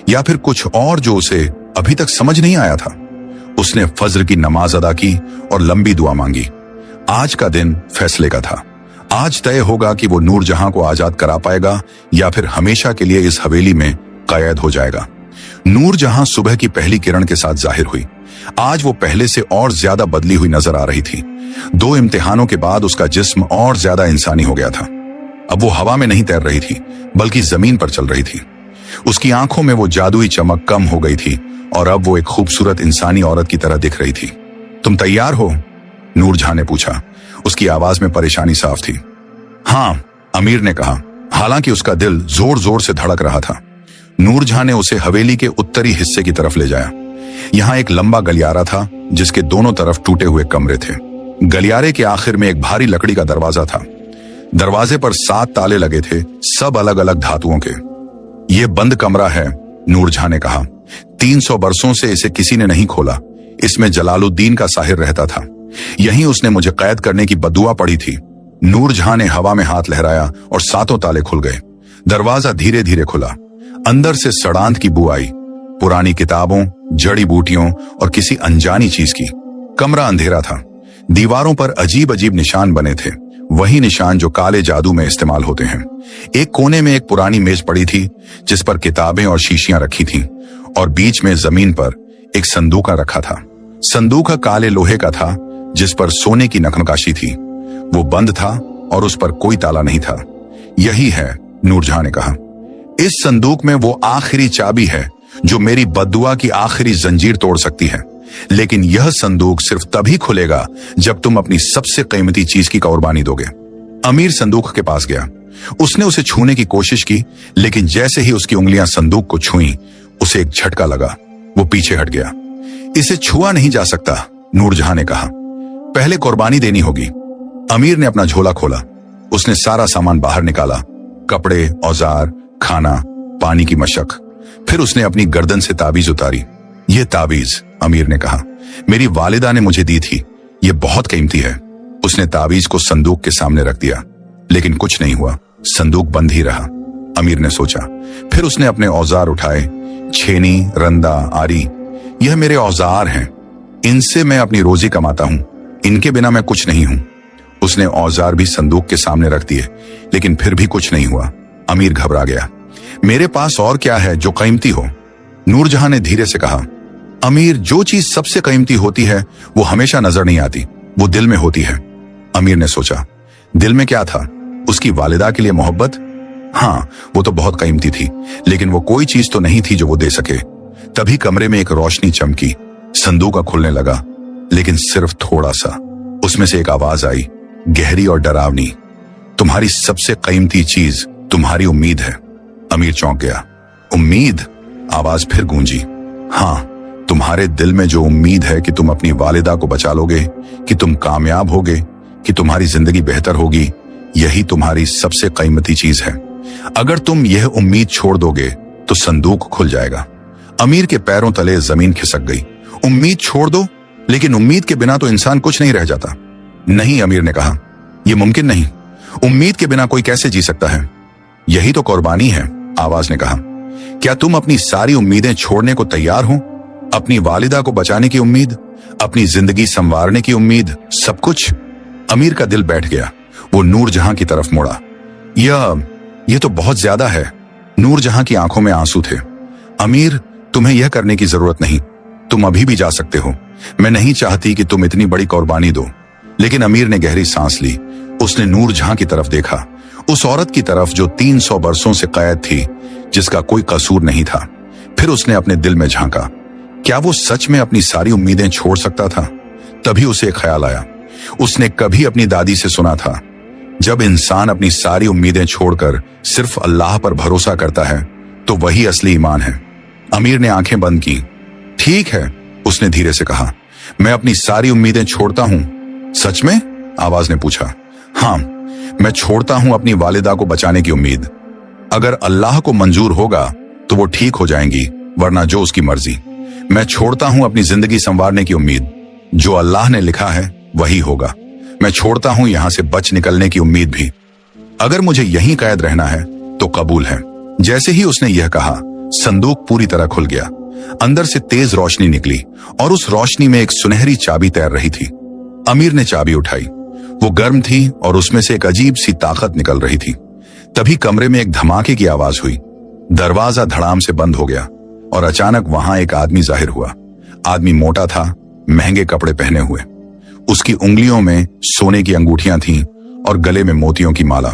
या फिर कुछ और जो उसे अभी तक समझ नहीं आया था। उसने फज्र की नमाज अदा की और लंबी दुआ मांगी। आज का दिन फैसले का था। आज तय होगा कि वो नूरजहां को आजाद करा पाएगा या फिर हमेशा के लिए इस हवेली में कैद हो जाएगा। नूरजहां सुबह की पहली किरण के साथ जाहिर हुई। आज वो पहले से और ज्यादा बदली हुई नजर आ रही थी। 2 इम्तिहानों के बाद उसका जिस्म और ज्यादा इंसानी हो गया था। अब वो हवा में नहीं तैर रही थी, बल्कि जमीन पर चल रही थी। उसकी आंखों में वो जादुई चमक कम हो गई थी और अब वो एक खूबसूरत इंसानी औरत की तरह दिख रही थी। तुम तैयार हो? नूरजहां ने पूछा। उसकी आवाज में परेशानी साफ थी। हाँ, अमीर ने कहा, हालांकि उसका दिल जोर जोर से धड़क रहा था। नूरजहां ने उसे हवेली के उत्तरी हिस्से की तरफ ले जाया। यहाँ एक लंबा गलियारा था जिसके दोनों तरफ टूटे हुए कमरे थे। गलियारे के आखिर में एक भारी लकड़ी का दरवाजा था। दरवाजे पर 7 ताले लगे थे, सब अलग अलग धातुओं के। ये बंद कमरा है, नूरजहां ने कहा। 300 बरसों से इसे किसी ने नहीं खोला। इसमें जलालुद्दीन का साहिर रहता था। यहीं उसने मुझे कैद करने की बद्दुआ पड़ी थी। नूरजहां ने हवा में हाथ लहराया और 7 ताले खुल गए। दरवाजा धीरे धीरे खुला। अंदर से सड़ांत की बू आई, पुरानी किताबों, जड़ी बूटियों और किसी अनजानी चीज की। कमरा अंधेरा था। दीवारों पर अजीब अजीब निशान बने थे, वही निशान जो काले जादू में इस्तेमाल होते हैं। एक कोने में एक पुरानी मेज पड़ी थी जिस पर किताबें और शीशियां रखी थीं, और बीच में जमीन पर एक संदूका रखा था। संदूका काले लोहे का था जिस पर सोने की नक्काशी थी। वो बंद था और उस पर कोई ताला नहीं था। यही है, नूरजहां ने कहा। इस संदूक में वो आखिरी चाबी है जो मेरी बद्दुआ की आखिरी जंजीर तोड़ सकती है। लेकिन यह संदूक सिर्फ तभी खुलेगा जब तुम अपनी सबसे कीमती चीज की कुर्बानी दोगे। अमीर संदूक के पास गया। उसने उसे छूने की कोशिश की, लेकिन जैसे ही उसकी उंगलियां संदूक को छुईं, उसे एक झटका लगा। वो पीछे हट गया। इसे छुआ नहीं जा सकता, नूरजहां ने कहा। पहले कुर्बानी देनी होगी। अमीर ने अपना झोला खोला। उसने सारा सामान बाहर निकाला, कपड़े, औजार, खाना, पानी की मशक। फिर उसने अपनी गर्दन से ताबीज उतारी। ये ताबीज, अमीर ने कहा, मेरी वालिदा ने मुझे दी थी। ये बहुत कीमती है। उसने ताबीज को संदूक के सामने रख दिया, लेकिन कुछ नहीं हुआ। संदूक बंद ही रहा। अमीर ने सोचा। फिर उसने अपने औजार उठाए। छेनी, रंदा, आरी, यह मेरे औजार हैं। इनसे मैं अपनी रोजी कमाता हूं। इनके बिना मैं कुछ नहीं हूं। उसने औजार भी संदूक के सामने रख दिए, लेकिन फिर भी कुछ नहीं हुआ। अमीर घबरा गया। मेरे पास और क्या है जो कीमती हो? नूरजहां ने धीरे से कहा। अमीर, जो चीज सबसे कीमती होती है वो हमेशा नजर नहीं आती, वो दिल में होती है। अमीर ने सोचा, दिल में क्या था? उसकी वालिदा के लिए मोहब्बत? हाँ, वो तो बहुत कीमती थी, लेकिन वो कोई चीज तो नहीं थी जो वो दे सके। तभी कमरे में एक रोशनी चमकी। संदूक खुलने लगा, लेकिन सिर्फ थोड़ा सा। उसमें से एक आवाज आई, गहरी और डरावनी। तुम्हारी सबसे कीमती चीज तुम्हारी उम्मीद है। अमीर चौंक गया। उम्मीद? आवाज फिर गूंजी। हाँ, तुम्हारे दिल में जो उम्मीद है कि तुम अपनी वालिदा को बचा लोगे, कि तुम कामयाब होगे, कि तुम्हारी जिंदगी बेहतर होगी, यही तुम्हारी सबसे कीमती चीज है। अगर तुम यह उम्मीद छोड़ दोगे तो संदूक खुल जाएगा। अमीर के पैरों तले जमीन खिसक गई। उम्मीद छोड़ दो? लेकिन उम्मीद के बिना तो इंसान कुछ नहीं रह जाता। नहीं, अमीर ने कहा, यह मुमकिन नहीं। उम्मीद के बिना कोई कैसे जी सकता है? यही तो कुर्बानी है, आवाज ने कहा। क्या तुम अपनी सारी उम्मीदें छोड़ने को तैयार हो? अपनी वालिदा को बचाने की उम्मीद, अपनी जिंदगी संवारने की उम्मीद, सब कुछ? अमीर का दिल बैठ गया। वो नूरजहां की तरफ मुड़ा। यह तो बहुत ज्यादा है। नूरजहां की आंखों में आंसू थे। अमीर, तुम्हें यह करने की जरूरत नहीं। तुम अभी भी जा सकते हो। मैं नहीं चाहती कि तुम इतनी बड़ी कुर्बानी दो। लेकिन अमीर ने गहरी सांस ली। उसने नूरजहां की तरफ देखा, उस औरत की तरफ जो 300 बरसों से कैद थी, जिसका कोई कसूर नहीं था। फिर उसने अपने दिल में झांका। क्या वो सच में अपनी सारी उम्मीदें छोड़ सकता था? तभी उसे एक ख्याल आया। उसने कभी अपनी दादी से सुना था, जब इंसान अपनी सारी उम्मीदें छोड़कर सिर्फ अल्लाह पर भरोसा करता है तो वही असली ईमान है। अमीर ने आंखें बंद की। ठीक है, उसने धीरे से कहा, मैं अपनी सारी उम्मीदें छोड़ता हूं। सच में? आवाज ने पूछा। हाँ, मैं छोड़ता हूं अपनी वालिदा को बचाने की उम्मीद। अगर अल्लाह को मंजूर होगा तो वो ठीक हो जाएंगी, वरना जो उसकी मर्जी। मैं छोड़ता हूं अपनी जिंदगी संवारने की उम्मीद। जो अल्लाह ने लिखा है वही होगा। मैं छोड़ता हूं यहां से बच निकलने की उम्मीद भी। अगर मुझे यहीं कैद रहना है तो कबूल है। जैसे ही उसने यह कहा, संदूक पूरी तरह खुल गया। अंदर से तेज रोशनी निकली और उस रोशनी में एक सुनहरी चाबी तैर रही थी। अमीर ने चाबी उठाई। वो गर्म थी और उसमें से एक अजीब सी ताकत निकल रही थी। तभी कमरे में एक धमाके की आवाज हुई। दरवाजा धड़ाम से बंद हो गया और अचानक वहां एक आदमी जाहिर हुआ। आदमी मोटा था, महंगे कपड़े पहने हुए। उसकी उंगलियों में सोने की अंगूठियां थीं और गले में मोतियों की माला।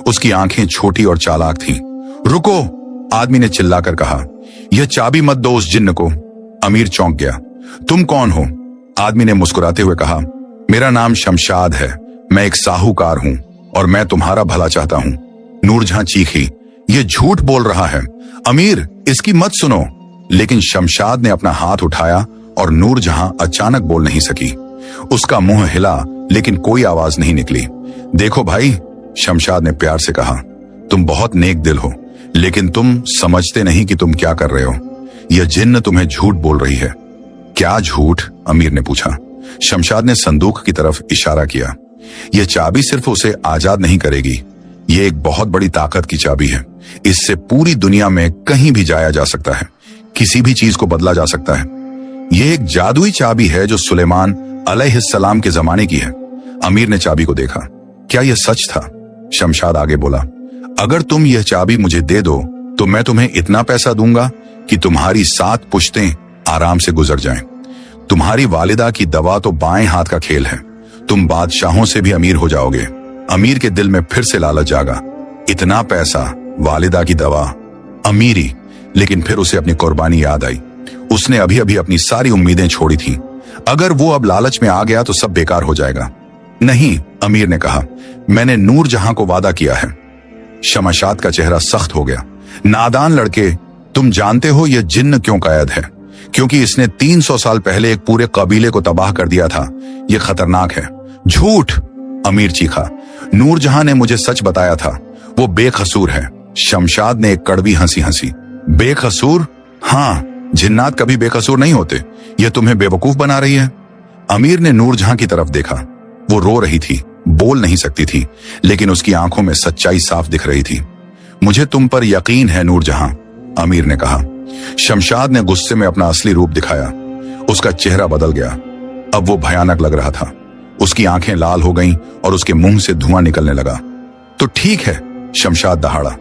उसकी आंखें छोटी और चालाक थीं। रुको, आदमी ने चिल्लाकर कहा, यह चाबी मत दो उस जिन्न को। अमीर चौंक गया। तुम कौन हो? आदमी ने मुस्कुराते हुए कहा, मेरा नाम शमशाद है, मैं एक साहूकार हूं और मैं तुम्हारा भला चाहता हूं। नूरजहां चीखी, यह झूठ बोल रहा है, अमीर इसकी मत सुनो। लेकिन शमशाद ने अपना हाथ उठाया और नूरजहां अचानक बोल नहीं सकी। उसका मुंह हिला लेकिन कोई आवाज नहीं निकली। देखो भाई, शमशाद ने प्यार से कहा, तुम बहुत नेक दिल हो, लेकिन तुम समझते नहीं कि तुम क्या कर रहे हो। यह जिन्न तुम्हें झूठ बोल रही है। क्या झूठ? अमीर ने पूछा। शमशाद ने संदूक की तरफ इशारा किया। यह चाबी सिर्फ उसे आजाद नहीं करेगी, यह एक बहुत बड़ी ताकत की चाबी है। इससे पूरी दुनिया में कहीं भी जाया जा सकता है, किसी भी चीज को बदला जा सकता है। यह एक जादुई चाबी है जो सुलेमान अलैहिस्सलाम के जमाने की है। अमीर ने चाबी को देखा। क्या यह सच था? शमशाद आगे बोला, अगर तुम यह चाबी मुझे दे दो तो मैं तुम्हें इतना पैसा दूंगा कि तुम्हारी 7 पुश्तें आराम से गुजर जाएं। तुम्हारी वालिदा की दवा तो बाएं हाथ का खेल है, तुम बादशाहों से भी अमीर हो जाओगे। अमीर के दिल में फिर से लालच जागा। इतना पैसा, वालिदा की दवा, अमीरी। लेकिन फिर उसे अपनी कुर्बानी याद आई। उसने अभी अभी अपनी सारी उम्मीदें छोड़ी थीं। अगर वो अब लालच में आ गया तो सब बेकार हो जाएगा। नहीं, अमीर ने कहा, मैंने नूरजहां को वादा किया है। शमशाद का चेहरा सख्त हो गया। नादान लड़के, तुम जानते हो यह जिन्न क्यों कैद है? क्योंकि इसने 300 साल पहले एक पूरे कबीले को तबाह कर दिया था। यह खतरनाक है। झूठ! अमीर चीखा। नूरजहां ने मुझे सच बताया था, वो बेकसूर है। शमशाद ने एक कड़वी हंसी हंसी। बेकसूर? हाँ, जिन्नात कभी बेकसूर नहीं होते। यह तुम्हें बेवकूफ बना रही है। अमीर ने नूरजहां की तरफ देखा। वो रो रही थी, बोल नहीं सकती थी, लेकिन उसकी आंखों में सच्चाई साफ दिख रही थी। मुझे तुम पर यकीन है नूरजहां, अमीर ने कहा। शमशाद ने गुस्से में अपना असली रूप दिखाया। उसका चेहरा बदल गया। अब वो भयानक लग रहा था। उसकी आंखें लाल हो गईं और उसके मुंह से धुआं निकलने लगा। तो ठीक है, शमशाद दहाड़ा,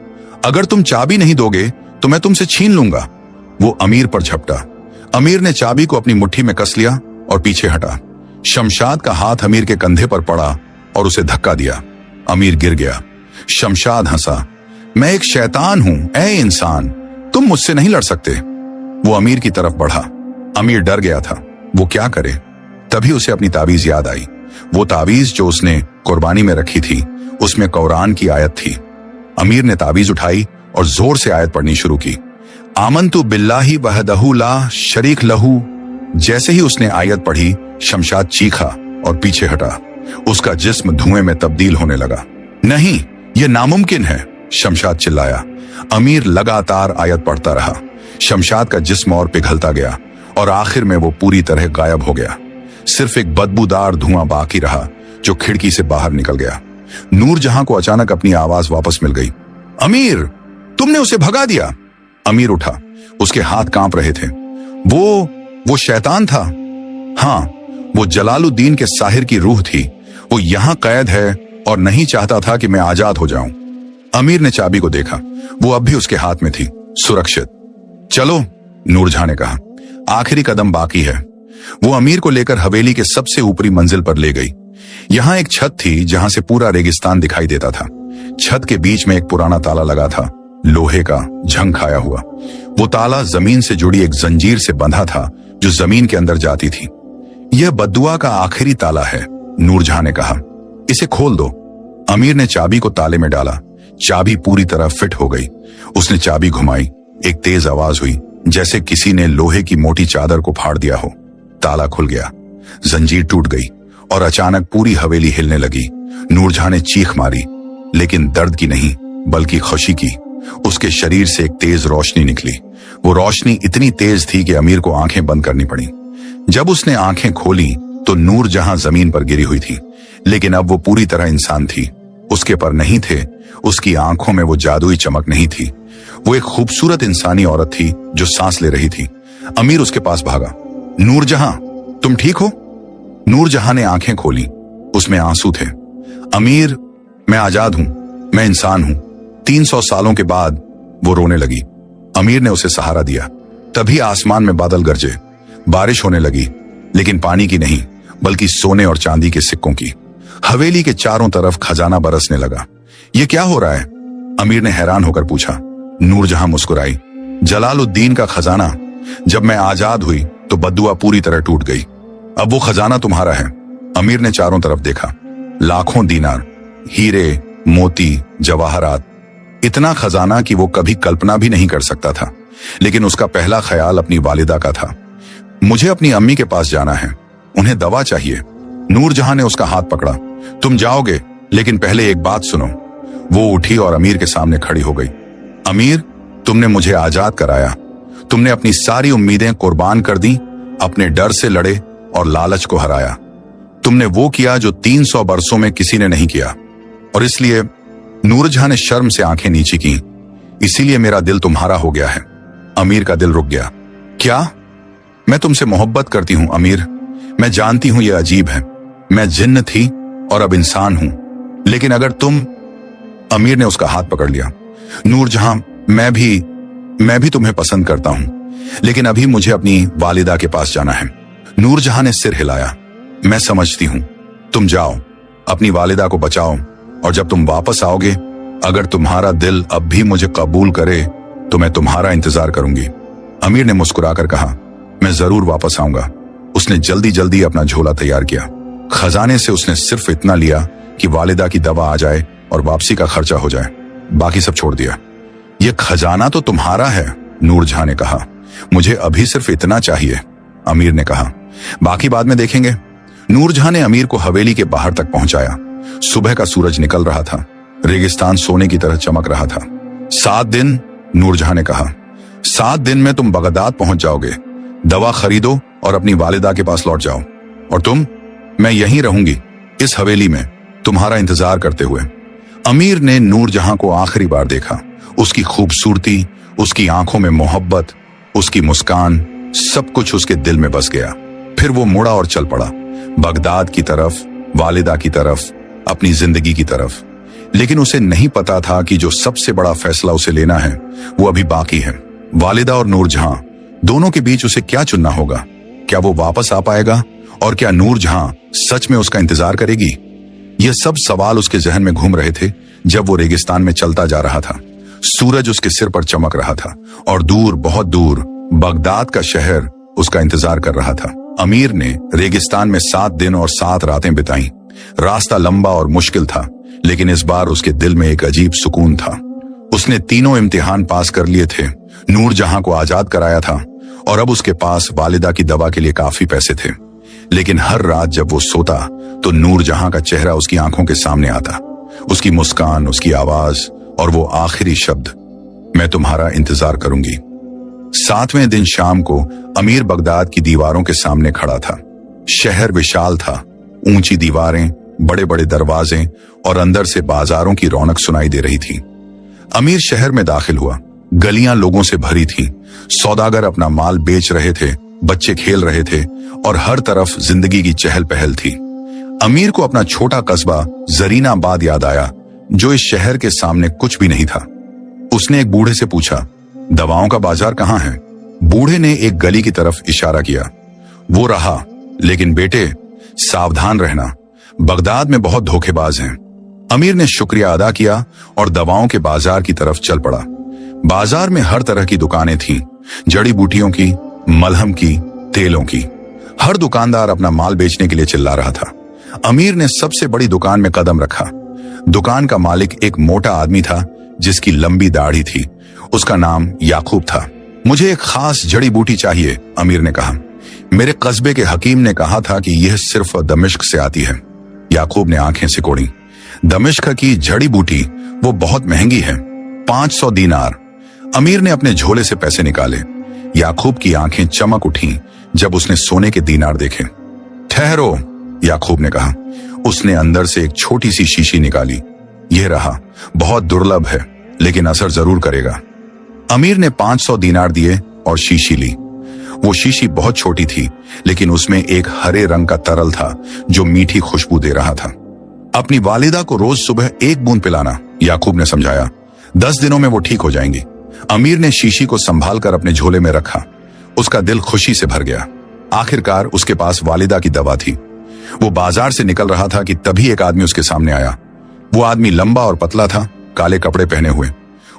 अगर तुम चाबी नहीं दोगे तो मैं तुमसे छीन लूंगा। वो अमीर पर झपटा। अमीर ने चाबी को अपनी मुट्ठी में कस लिया और पीछे हटा। शमशाद का हाथ अमीर के कंधे पर पड़ा और उसे धक्का दिया। अमीर गिर गया। शमशाद हंसा। मैं एक शैतान हूं, ऐ इंसान, तुम मुझसे नहीं लड़ सकते। वो अमीर की तरफ बढ़ा। अमीर डर गया था, वो क्या करे। तभी उसे अपनी ताबीज याद आई। वो ताबीज जो उसने कुर्बानी में रखी थी, उसमें कुरान की आयत थी। अमीर ने ताबीज उठाई और जोर से आयत पढ़नी शुरू की। आमन्तु बिल्लाहि वहदहु ला शरीक लहू। जैसे ही उसने आयत पढ़ी, शमशाद चीखा और पीछे हटा। उसका जिस्म धुएं में तब्दील होने लगा। नहीं, यह नामुमकिन है, शमशाद चिल्लाया। अमीर लगातार आयत पढ़ता रहा। शमशाद का जिस्म और पिघलता गया और आखिर में वो पूरी तरह गायब हो गया। सिर्फ एक बदबूदार धुआं बाकी रहा जो खिड़की से बाहर निकल गया। नूरजहां को अचानक अपनी आवाज वापस मिल गई। अमीर, तुमने उसे भगा दिया। अमीर उठा। उसके हाथ कांप रहे थे। वो शैतान था। हाँ, वो जलालुद्दीन के साहिर की रूह थी। वो यहां कैद है और नहीं चाहता था कि मैं आजाद हो जाऊं। अमीर ने चाबी को देखा। वो अब भी उसके हाथ में थी, सुरक्षित। चलो, नूरजहां ने कहा, आखिरी कदम बाकी है। वो अमीर को लेकर हवेली के सबसे ऊपरी मंजिल पर ले गई। यहां एक छत थी जहां से पूरा रेगिस्तान दिखाई देता था। छत के बीच में एक पुराना ताला लगा था, लोहे का, झंग खाया हुआ। वो ताला जमीन से जुड़ी एक जंजीर से बंधा था जो जमीन के अंदर जाती थी। यह बद्दुआ का आखिरी ताला है, नूरजहां ने कहा। इसे खोल दो। अमीर ने चाबी को ताले में डाला। चाबी पूरी तरह फिट हो गई। उसने चाबी घुमाई। एक तेज आवाज हुई, जैसे किसी ने लोहे की मोटी चादर को फाड़ दिया हो। ताला खुल गया। जंजीर टूट गई और अचानक पूरी हवेली हिलने लगी। नूरजहां ने चीख मारी, लेकिन दर्द की नहीं बल्कि खुशी की। उसके शरीर से एक तेज रोशनी निकली। वो रोशनी इतनी तेज थी कि अमीर को आंखें बंद करनी पड़ी। जब उसने आंखें खोली तो नूरजहां जमीन पर गिरी हुई थी, लेकिन अब वो पूरी तरह इंसान थी। उसके पर नहीं थे, उसकी आंखों में वो जादुई चमक नहीं थी। वो एक खूबसूरत इंसानी औरत थी जो सांस ले रही थी। अमीर उसके पास भागा। नूरजहां, तुम ठीक हो? नूरजहां ने आंखें खोली, उसमें आंसू थे। अमीर, मैं आजाद हूं, मैं इंसान हूं। 300 सालों के बाद वो रोने लगी। अमीर ने उसे सहारा दिया। तभी आसमान में बादल गरजे, बारिश होने लगी, लेकिन पानी की नहीं, बल्कि सोने और चांदी के सिक्कों की। हवेली के चारों तरफ खजाना बरसने लगा। ये क्या हो रहा है? अमीर ने हैरान होकर पूछा। नूरजहां मुस्कुराई। जलालुद्दीन का खजाना। जब मैं आजाद हुई तो बद्दुआ पूरी तरह टूट गई। अब वो खजाना तुम्हारा है। अमीर ने चारों तरफ देखा। लाखों दीनार, हीरे, मोती, जवाहरात, इतना खजाना कि वो कभी कल्पना भी नहीं कर सकता था। लेकिन उसका पहला ख्याल अपनी वालिदा का था। मुझे अपनी अम्मी के पास जाना है, उन्हें दवा चाहिए। नूरजहां ने उसका हाथ पकड़ा। तुम जाओगे, लेकिन पहले एक बात सुनो। वो उठी और अमीर के सामने खड़ी हो गई। अमीर, तुमने मुझे आजाद कराया। तुमने अपनी सारी उम्मीदें कुर्बान कर दी, अपने डर से लड़े और लालच को हराया। तुमने वो किया जो 300 बरसों में किसी ने नहीं किया। और इसलिए नूरजहां ने शर्म से आंखें नीची की। इसीलिए मेरा दिल तुम्हारा हो गया है। अमीर का दिल रुक गया। क्या? मैं तुमसे मोहब्बत करती हूं अमीर। मैं जानती हूं यह अजीब है। मैं जिन्न थी और अब इंसान हूं। लेकिन अगर तुम... अमीर ने उसका हाथ पकड़ लिया। नूरजहां, मैं भी तुम्हें पसंद करता हूं, लेकिन अभी मुझे अपनी वालिदा के पास जाना है। नूरजहां ने सिर हिलाया। मैं समझती हूं। तुम जाओ, अपनी वालिदा को बचाओ, और जब तुम वापस आओगे, अगर तुम्हारा दिल अब भी मुझे कबूल करे तो मैं तुम्हारा इंतजार करूंगी। अमीर ने मुस्कुराकर कहा, मैं जरूर वापस आऊंगा। उसने जल्दी जल्दी अपना झोला तैयार किया। खजाने से उसने सिर्फ इतना लिया कि वालिदा की दवा आ जाए और वापसी का खर्चा हो जाए। बाकी सब छोड़ दिया। यह खजाना तो तुम्हारा है, नूरजहां ने कहा। मुझे अभी सिर्फ इतना चाहिए, अमीर ने कहा। बाकी बाद में देखेंगे। नूरजहां ने अमीर को हवेली के बाहर तक पहुंचाया। सुबह का सूरज निकल रहा था। रेगिस्तान सोने की तरह चमक रहा था। 7 दिन, नूरजहां ने कहा। 7 दिन में तुम बगदाद पहुंच जाओगे। दवा खरीदो और अपनी वालिदा के पास लौट जाओ। और तुम? मैं यहीं रहूंगी, इस हवेली में, तुम्हारा इंतजार करते हुए। अमीर ने नूरजहां को आखिरी बार देखा। उसकी खूबसूरती, उसकी आंखों में मोहब्बत, उसकी मुस्कान, सब कुछ उसके दिल में बस गया। फिर वो मुड़ा और चल पड़ा, बगदाद की तरफ, वालिदा की तरफ, अपनी जिंदगी की तरफ। लेकिन उसे नहीं पता था कि जो सबसे बड़ा फैसला उसे लेना है वो अभी बाकी है। वालिदा और नूरजहां, दोनों के बीच उसे क्या चुनना होगा? क्या वो वापस आ पाएगा? और क्या नूरजहां सच में उसका इंतजार करेगी? ये सब सवाल उसके जहन में घूम रहे थे जब वो रेगिस्तान में चलता जा रहा था। सूरज उसके सिर पर चमक रहा था और दूर, बहुत दूर, बगदाद का शहर उसका इंतजार कर रहा था। अमीर ने रेगिस्तान में 7 दिन और 7 रातें बिताई। रास्ता लंबा और मुश्किल था, लेकिन इस बार उसके दिल में एक अजीब सुकून था। उसने तीनों इम्तिहान पास कर लिए थे, नूरजहां को आजाद कराया था, और अब उसके पास वालिदा की दवा के लिए काफी पैसे थे। लेकिन हर रात जब वो सोता तो नूरजहां का चेहरा उसकी आंखों के सामने आता। उसकी मुस्कान, उसकी आवाज और वो आखिरी शब्द, मैं तुम्हारा इंतजार करूंगी। 7वें दिन शाम को अमीर बगदाद की दीवारों के सामने खड़ा था। शहर विशाल था, ऊंची दीवारें, बड़े बड़े दरवाजे और अंदर से बाजारों की रौनक सुनाई दे रही थी। अमीर शहर में दाखिल हुआ। गलियां लोगों से भरी थी। सौदागर अपना माल बेच रहे थे, बच्चे खेल रहे थे और हर तरफ जिंदगी की चहल पहल थी। अमीर को अपना छोटा कस्बा जरीनाबाद याद आया, जो इस शहर के सामने कुछ भी नहीं था। उसने एक बूढ़े से पूछा, दवाओं का बाजार कहाँ है? बूढ़े ने एक गली की तरफ इशारा किया। वो रहा, लेकिन बेटे सावधान रहना, बगदाद में बहुत धोखेबाज हैं। अमीर ने शुक्रिया अदा किया और दवाओं के बाजार की तरफ चल पड़ा। बाजार में हर तरह की दुकानें थीं, जड़ी बूटियों की, मलहम की, तेलों की। हर दुकानदार अपना माल बेचने के लिए चिल्ला रहा था। अमीर ने सबसे बड़ी दुकान में कदम रखा। दुकान का मालिक एक मोटा आदमी था जिसकी लंबी दाढ़ी थी। उसका नाम याकूब था। मुझे एक खास जड़ी बूटी चाहिए, अमीर ने कहा। मेरे कस्बे के हकीम ने कहा था कि यह सिर्फ दमिश्क से आती है। याकूब ने आंखें सिकोड़ी। दमिश्क की जड़ी बूटी वो बहुत महंगी है, 500 दीनार। अमीर ने अपने झोले से पैसे निकाले। याकूब की आंखें चमक उठी जब उसने सोने के दीनार देखे। ठहरो, याकूब ने कहा। उसने अंदर से एक छोटी सी शीशी निकाली। यह रहा, बहुत दुर्लभ है लेकिन असर जरूर करेगा। अमीर ने 500 दीनार दिए और शीशी ली। वो शीशी बहुत छोटी थी लेकिन उसमें एक हरे रंग का तरल था जो मीठी खुशबू दे रहा था। अपनी वालिदा को रोज सुबह एक बूंद पिलाना, याकूब ने समझाया। 10 दिनों में वो ठीक हो जाएंगी। अमीर ने शीशी को संभाल कर अपने झोले में रखा। उसका दिल खुशी से भर गया। आखिरकार उसके पास वालिदा की दवा थी। वो बाजार से निकल रहा था कि तभी एक आदमी उसके सामने आया। वो आदमी लंबा और पतला था, काले कपड़े पहने हुए।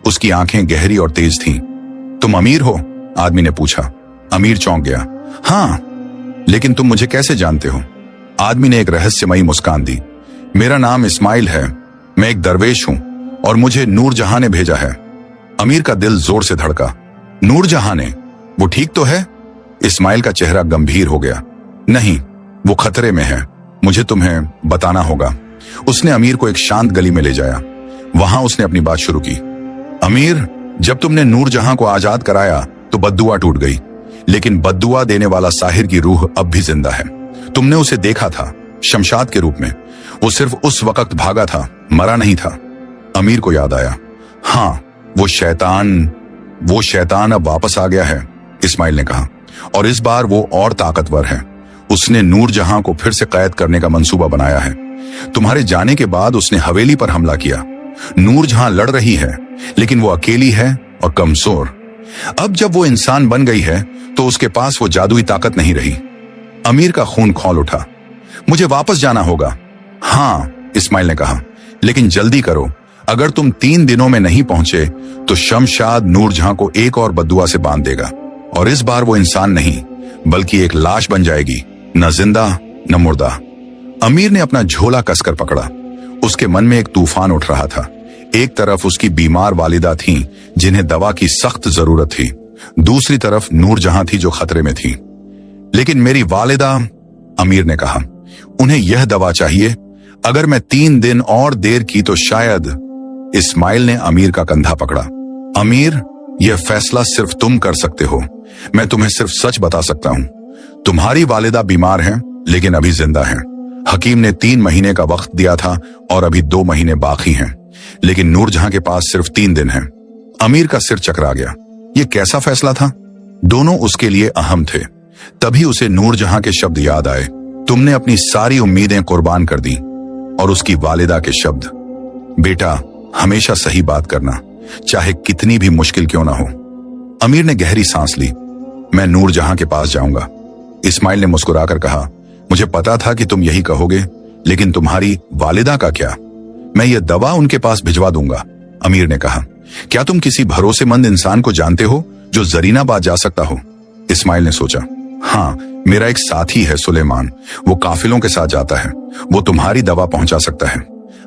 उसकी आंखें गहरी और तेज थीं। तुम अमीर हो? आदमी ने पूछा। अमीर चौंक गया। हाँ, लेकिन तुम मुझे कैसे जानते हो? आदमी ने एक रहस्यमयी मुस्कान दी। मेरा नाम इस्माइल है, मैं एक दरवेश हूं और मुझे नूरजहां ने भेजा है। अमीर का दिल जोर से धड़का। नूरजहां ने? वो ठीक तो है? इस्माइल का चेहरा गंभीर हो गया। नहीं, वो खतरे में है, मुझे तुम्हें बताना होगा। उसने अमीर को एक शांत गली में ले जाया। वहां उसने अपनी बात शुरू की। अमीर, जब तुमने नूरजहां को आजाद कराया तो बद्दुआ टूट गई, लेकिन बद्दुआ देने वाला साहिर की रूह अब भी जिंदा है। तुमने उसे देखा था, शमशाद के रूप में। वो सिर्फ उस वक्त भागा था, मरा नहीं था। अमीर को याद आया। हाँ, वो शैतान अब वापस आ गया है, इस्माइल ने कहा, और इस बार वो और ताकतवर है। उसने नूरजहां को फिर से कैद करने का मंसूबा बनाया है। तुम्हारे जाने के बाद उसने हवेली पर हमला किया। नूरजहां लड़ रही है लेकिन वो अकेली है और कमजोर। अब जब वो इंसान बन गई है तो उसके पास वो जादुई ताकत नहीं रही। अमीर का खून खौल उठा। मुझे वापस जाना होगा। हाँ, इस्माइल ने कहा, लेकिन जल्दी करो। अगर तुम 3 दिनों में नहीं पहुंचे तो शमशाद नूरजहां को एक और बद्दुआ से बांध देगा, और इस बार वो इंसान नहीं बल्कि एक लाश बन जाएगी, न जिंदा न मुर्दा। अमीर ने अपना झोला कसकर पकड़ा। उसके मन में एक तूफान उठ रहा था। एक तरफ उसकी बीमार वालिदा थीं जिन्हें दवा की सख्त जरूरत थी, दूसरी तरफ नूरजहां थी जो खतरे में थी। लेकिन मेरी वालिदा, अमीर ने कहा, उन्हें यह दवा चाहिए। अगर मैं 3 दिन और देर की तो शायद। इस्माइल ने अमीर का कंधा पकड़ा। अमीर, यह फैसला सिर्फ तुम कर सकते हो। मैं तुम्हें सिर्फ सच बता सकता हूं। तुम्हारी वालिदा बीमार हैं लेकिन अभी जिंदा हैं। हकीम ने 3 महीने का वक्त दिया था और अभी 2 महीने बाकी हैं, लेकिन नूरजहां के पास सिर्फ 3 दिन हैं। अमीर का सिर चकरा गया। यह कैसा फैसला था? दोनों उसके लिए अहम थे। तभी उसे नूरजहां के शब्द याद आए। तुमने अपनी सारी उम्मीदें कुर्बान कर दी। और उसकी वालिदा के शब्द, बेटा, हमेशा सही बात करना, चाहे कितनी भी मुश्किल क्यों ना हो। अमीर ने गहरी सांस ली। मैं नूरजहां के पास जाऊंगा। इस्माइल ने मुस्कुराकर कहा, मुझे पता था कि तुम यही कहोगे, लेकिन तुम्हारी वालिदा का क्या? मैं ये दवा उनके पास भिजवा दूंगा, अमीर ने कहा। क्या तुम किसी भरोसेमंद इंसान को जानते हो जो जरीनाबाद जा सकता हो? इस्माइल ने सोचा। हाँ, मेरा एक साथी है सुलेमान, वो काफिलों के साथ जाता है। वो तुम्हारी दवा पहुंचा सकता है।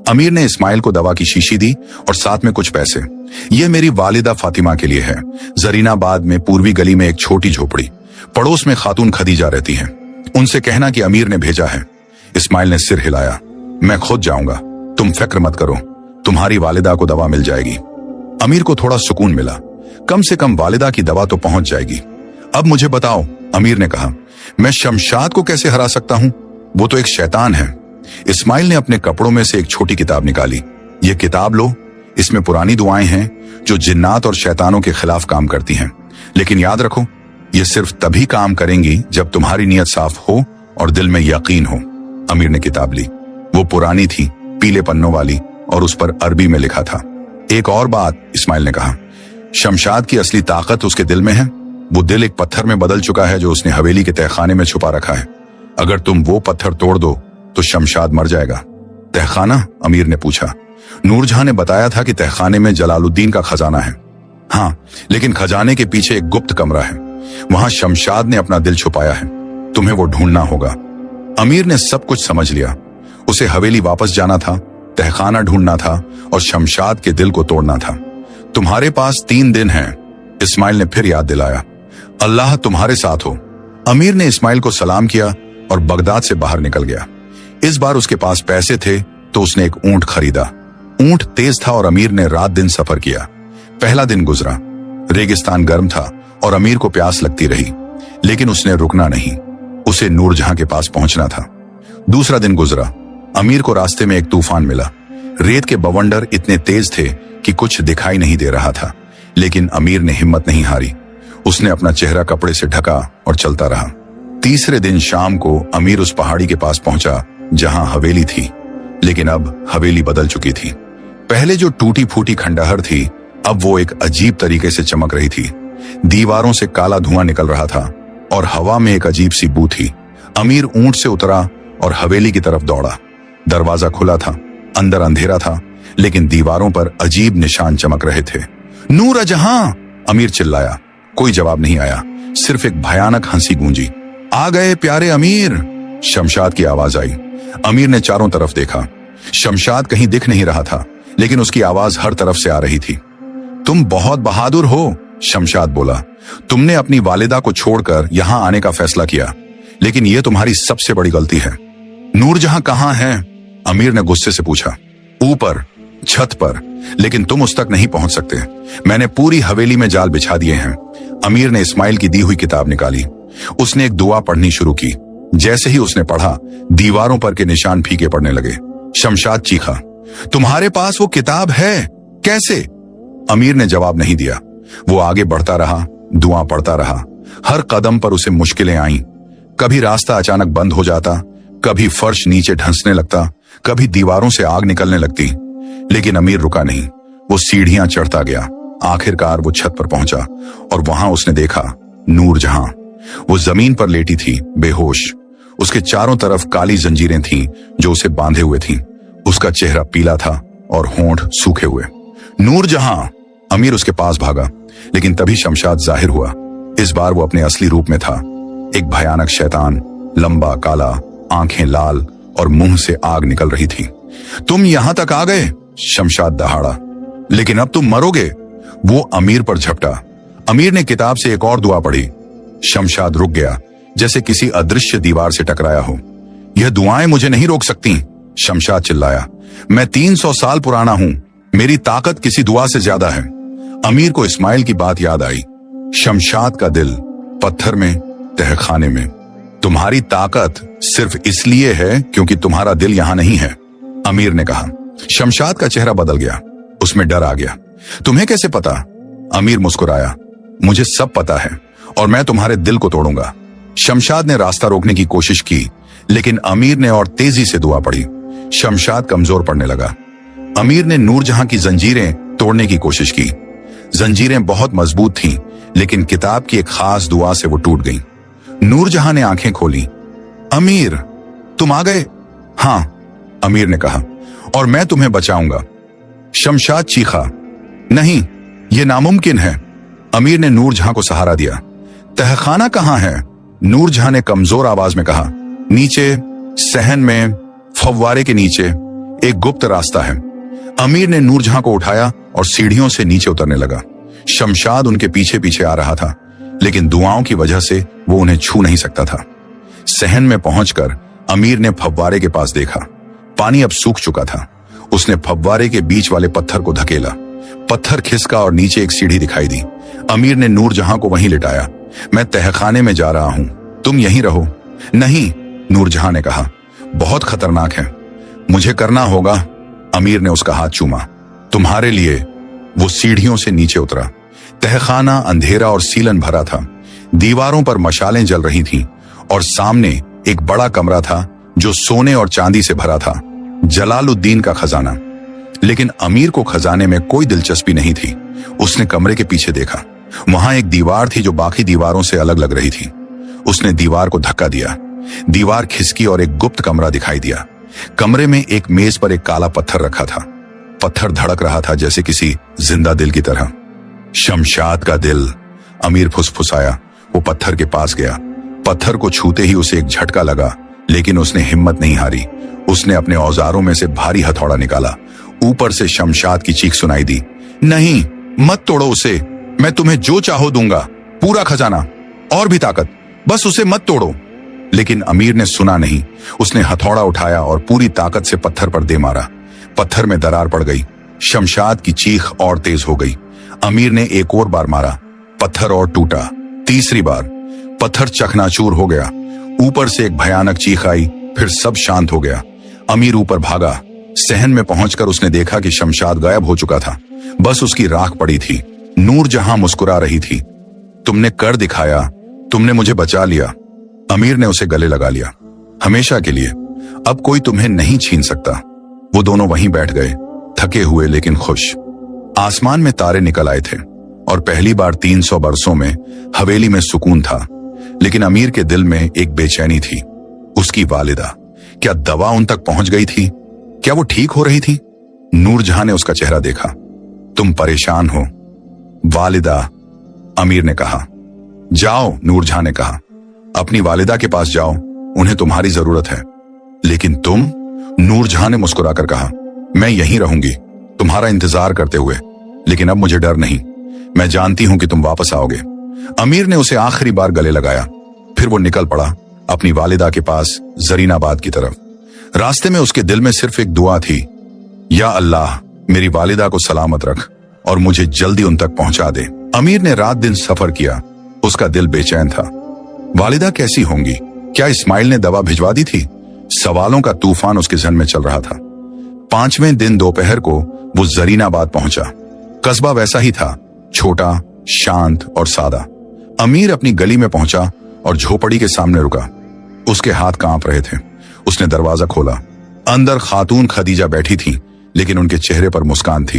अमीर ने इस्माइल को दवा की शीशी दी और साथ में कुछ पैसे। ये मेरी वालिदा फातिमा के लिए है। जरीनाबाद में पूर्वी गली में एक छोटी झोपड़ी, पड़ोस में खातून खदीजा रहती है। उनसे कहना कि अमीर ने भेजा है। इस्माइल ने सिर हिलाया। मैं खुद जाऊंगा, तुम फिक्र मत करो, तुम्हारी वालिदा को दवा मिल जाएगी। अमीर को थोड़ा सुकून मिला। कम से कम वालिदा की दवा तो पहुंच जाएगी। अब मुझे बताओ, अमीर ने कहा, मैं शमशाद को कैसे हरा सकता हूं? वो तो एक शैतान है। इस्माइल ने अपने कपड़ों में से एक छोटी किताब निकाली। ये किताब लो, इसमें पुरानी दुआएं हैं जो जिन्नात और शैतानों के खिलाफ काम करती हैं। लेकिन याद रखो, ये सिर्फ तभी काम करेंगी जब तुम्हारी नीयत साफ हो और दिल में यकीन हो। अमीर ने किताब ली। वो पुरानी थी, पीले पन्नों वाली, और उस पर अरबी में लिखा था। एक और बात, इस्माइल ने कहा, शमशाद की असली ताकत उसके दिल में है। वो दिल एक पत्थर में बदल चुका है जो उसने हवेली के तहखाने में छुपा रखा है। अगर तुम वो पत्थर तोड़ दो तो शमशाद मर जाएगा। तहखाना? अमीर ने पूछा। नूरजहां ने बताया था कि तहखाने में जलालुद्दीन का खजाना है। हाँ, लेकिन खजाने के पीछे एक गुप्त कमरा है। वहां शमशाद ने अपना दिल छुपाया है। तुम्हें वो ढूंढना होगा। अमीर ने सब कुछ समझ लिया। उसे हवेली वापस जाना था, तहखाना ढूंढना था और शमशाद के दिल को तोड़ना था। तुम्हारे पास 3 दिन हैं, इस्माइल ने फिर याद दिलाया। अल्लाह तुम्हारे साथ हो। अमीर ने इस्माइल को सलाम किया और बगदाद से बाहर निकल गया। इस बार उसके पास पैसे थे तो उसने एक ऊंट खरीदा। ऊंट तेज था और अमीर ने रात दिन सफर किया। पहला दिन गुजरा। रेगिस्तान गर्म था और अमीर को प्यास लगती रही, लेकिन उसने रुकना नहीं। उसे नूरजहां के पास पहुंचना था। दूसरा दिन गुजरा। अमीर को रास्ते में एक तूफान मिला। रेत के बवंडर इतने तेज थे कि कुछ दिखाई नहीं दे रहा था, लेकिन अमीर ने हिम्मत नहीं हारी। उसने अपना चेहरा कपड़े से ढका और चलता रहा। तीसरे दिन शाम को अमीर उस पहाड़ी के पास पहुंचा जहां हवेली थी, लेकिन अब हवेली बदल चुकी थी। पहले जो टूटी फूटी खंडहर थी, अब वो एक अजीब तरीके से चमक रही थी। दीवारों से काला धुआं निकल रहा था और हवा में एक अजीब सी बू थी। अमीर ऊंट से उतरा और हवेली की तरफ दौड़ा। दरवाजा खुला था, अंदर अंधेरा था, लेकिन दीवारों पर अजीब निशान चमक रहे थे। नूर जहां, अमीर चिल्लाया। कोई जवाब नहीं आया, सिर्फ एक भयानक हंसी गूंजी। आ गए प्यारे अमीर, शमशाद की आवाज आई। अमीर ने चारों तरफ देखा। शमशाद कहीं दिख नहीं रहा था, लेकिन उसकी आवाज हर तरफ से आ रही थी। तुम बहुत बहादुर हो, शमशाद बोला। तुमने अपनी वालिदा को छोड़कर यहां आने का फैसला किया, लेकिन यह तुम्हारी सबसे बड़ी गलती है। नूरजहां कहां है? अमीर ने गुस्से से पूछा। ऊपर, छत पर, लेकिन तुम उस तक नहीं पहुंच सकते। मैंने पूरी हवेली में जाल बिछा दिए हैं। अमीर ने इस्माइल की दी हुई किताब निकाली। उसने एक दुआ पढ़नी शुरू की। जैसे ही उसने पढ़ा, दीवारों पर के निशान फीके पड़ने लगे। शमशाद चीखा, तुम्हारे पास वो किताब है? कैसे? अमीर ने जवाब नहीं दिया। वो आगे बढ़ता रहा, दुआ पढ़ता रहा। हर कदम पर उसे मुश्किलें आईं। कभी रास्ता अचानक बंद हो जाता, कभी फर्श नीचे ढंसने लगता, कभी दीवारों से आग निकलने लगती, लेकिन अमीर रुका नहीं। वो सीढ़ियां चढ़ता गया। आखिरकार वो छत पर पहुंचा और वहां उसने देखा नूरजहां। वो जमीन पर लेटी थी, बेहोश। उसके चारों तरफ काली जंजीरें थीं जो उसे बांधे हुए थीं। उसका चेहरा पीला था और होंठ सूखे हुए। नूरजहां, अमीर उसके पास भागा, लेकिन तभी शमशाद जाहिर हुआ। इस बार वो अपने असली रूप में था, एक भयानक शैतान, लंबा, काला, आंखें लाल और मुंह से आग निकल रही थी। तुम यहां तक आ गए? शमशाद दहाड़ा। लेकिन अब तुम मरोगे। वो अमीर पर झपटा। अमीर ने किताब से एक और दुआ पढ़ी। शमशाद रुक गया, जैसे किसी अदृश्य दीवार से टकराया हो। यह दुआएं मुझे नहीं रोक सकती, शमशाद चिल्लाया। मैं 300 साल पुराना हूं। मेरी ताकत किसी दुआ से ज्यादा है। अमीर को इस्माइल की बात याद आई। शमशाद का दिल पत्थर में, तहखाने में। तुम्हारी ताकत सिर्फ इसलिए है क्योंकि तुम्हारा दिल यहां नहीं है, अमीर ने कहा। शमशाद का चेहरा बदल गया, उसमें डर आ गया। तुम्हें कैसे पता? अमीर मुस्कुराया। मुझे सब पता है और मैं तुम्हारे दिल को तोड़ूंगा। शमशाद ने रास्ता रोकने की कोशिश की, लेकिन अमीर ने और तेजी से दुआ पढ़ी। शमशाद कमजोर पड़ने लगा। अमीर ने नूरजहां की जंजीरें तोड़ने की कोशिश की। जंजीरें बहुत मजबूत थीं, लेकिन किताब की एक खास दुआ से वो टूट गईं। नूरजहां ने आंखें खोली। अमीर, तुम आ गए? हां, अमीर ने कहा, और मैं तुम्हें बचाऊंगा। शमशाद चीखा, नहीं, यह नामुमकिन है। अमीर ने नूरजहां को सहारा दिया। तहखाना कहां है? नूरजहां ने कमजोर आवाज में कहा। नीचे, सहन में, फव्वारे के नीचे एक गुप्त रास्ता है। अमीर ने नूरजहां को उठाया और सीढ़ियों से नीचे उतरने लगा। शमशाद उनके पीछे पीछे आ रहा था, लेकिन दुआओं की वजह से वो उन्हें छू नहीं सकता था। सहन में पहुंचकर अमीर ने फव्वारे के पास देखा। पानी अब सूख चुका था। उसने फव्वारे के बीच वाले पत्थर को धकेला। पत्थर खिसका और नीचे एक सीढ़ी दिखाई दी। अमीर ने नूरजहां को वहीं लिटाया। मैं तहखाने में जा रहा हूं, तुम यहीं रहो। नहीं, नूरजहां ने कहा, बहुत खतरनाक है। मुझे करना होगा। अमीर ने उसका हाथ चूमा। तुम्हारे लिए। वो सीढ़ियों से नीचे उतरा। तहखाना अंधेरा और सीलन भरा था। दीवारों पर मशालें जल रही थीं और सामने एक बड़ा कमरा था जो सोने और चांदी से भरा था, जलालुद्दीन का खजाना। लेकिन अमीर को खजाने में कोई दिलचस्पी नहीं थी। उसने कमरे के पीछे देखा। वहां एक दीवार थी जो बाकी दीवारों से अलग लग रही थी। उसने दीवार को धक्का दिया। दीवार खिसकी और एक गुप्त कमरा दिखाई दिया। कमरे में एक मेज पर एक काला पत्थर रखा था। पत्थर धड़क रहा था जैसे किसी जिंदा दिल की तरह। शमशाद का दिल, अमीर फुसफुसाया। वो पत्थर के पास गया। पत्थर को छूते ही उसे एक झटका लगा, लेकिन उसने हिम्मत नहीं हारी। उसने अपने औजारों में से भारी हथौड़ा निकाला। ऊपर से शमशाद की चीख सुनाई दी, नहीं, मत तोड़ो उसे। मैं तुम्हें जो चाहो दूंगा, पूरा खजाना और भी ताकत, बस उसे मत तोड़ो। लेकिन अमीर ने सुना नहीं। उसने हथौड़ा उठाया और पूरी ताकत से पत्थर पर दे मारा। पत्थर में दरार पड़ गई। शमशाद की चीख और तेज हो गई। अमीर ने एक और बार मारा। पत्थर और टूटा। तीसरी बार पत्थर चकनाचूर हो गया। ऊपर से एक भयानक चीख आई, फिर सब शांत हो गया। अमीर ऊपर भागा। सहन में पहुंचकर उसने देखा कि शमशाद गायब हो चुका था, बस उसकी राख पड़ी थी। नूरजहां मुस्कुरा रही थी। तुमने कर दिखाया, तुमने मुझे बचा लिया। अमीर ने उसे गले लगा लिया, हमेशा के लिए। अब कोई तुम्हें नहीं छीन सकता। वो दोनों वहीं बैठ गए, थके हुए लेकिन खुश। आसमान में तारे निकल आए थे और पहली बार 300 बरसों में हवेली में सुकून था। लेकिन अमीर के दिल में एक बेचैनी थी। उसकी वालिदा, क्या दवा उन तक पहुंच गई थी? क्या वो ठीक हो रही थी? नूरजहां ने उसका चेहरा देखा। तुम परेशान हो वालिदा, अमीर ने कहा। जाओ, नूरजहां ने कहा, अपनी वालिदा के पास जाओ, उन्हें तुम्हारी जरूरत है। लेकिन तुम? नूरजहां ने मुस्कुराकर कहा, मैं यहीं रहूंगी तुम्हारा इंतजार करते हुए, लेकिन अब मुझे डर नहीं, मैं जानती हूं कि तुम वापस आओगे। अमीर ने उसे आखिरी बार गले लगाया, फिर वो निकल पड़ा अपनी वालिदा के पास, जरीनाबाद की तरफ। रास्ते में उसके दिल में सिर्फ एक दुआ थी, या अल्लाह मेरी वालिदा को सलामत रख और मुझे जल्दी उन तक पहुंचा दे। अमीर ने रात दिन सफर किया, उसका दिल बेचैन था। वालिदा कैसी होंगी? क्या इस्माइल ने दवा भिजवा दी थी? सवालों का तूफान उसके जहन में चल रहा था। 5वें दिन दोपहर को वो जरीनाबाद पहुंचा। कस्बा वैसा ही था, छोटा, शांत और सादा। अमीर अपनी गली में पहुंचा और झोपड़ी के सामने रुका। उसके हाथ कांप रहे थे। उसने दरवाजा खोला। अंदर खातून खदीजा बैठी थी, लेकिन उनके चेहरे पर मुस्कान थी।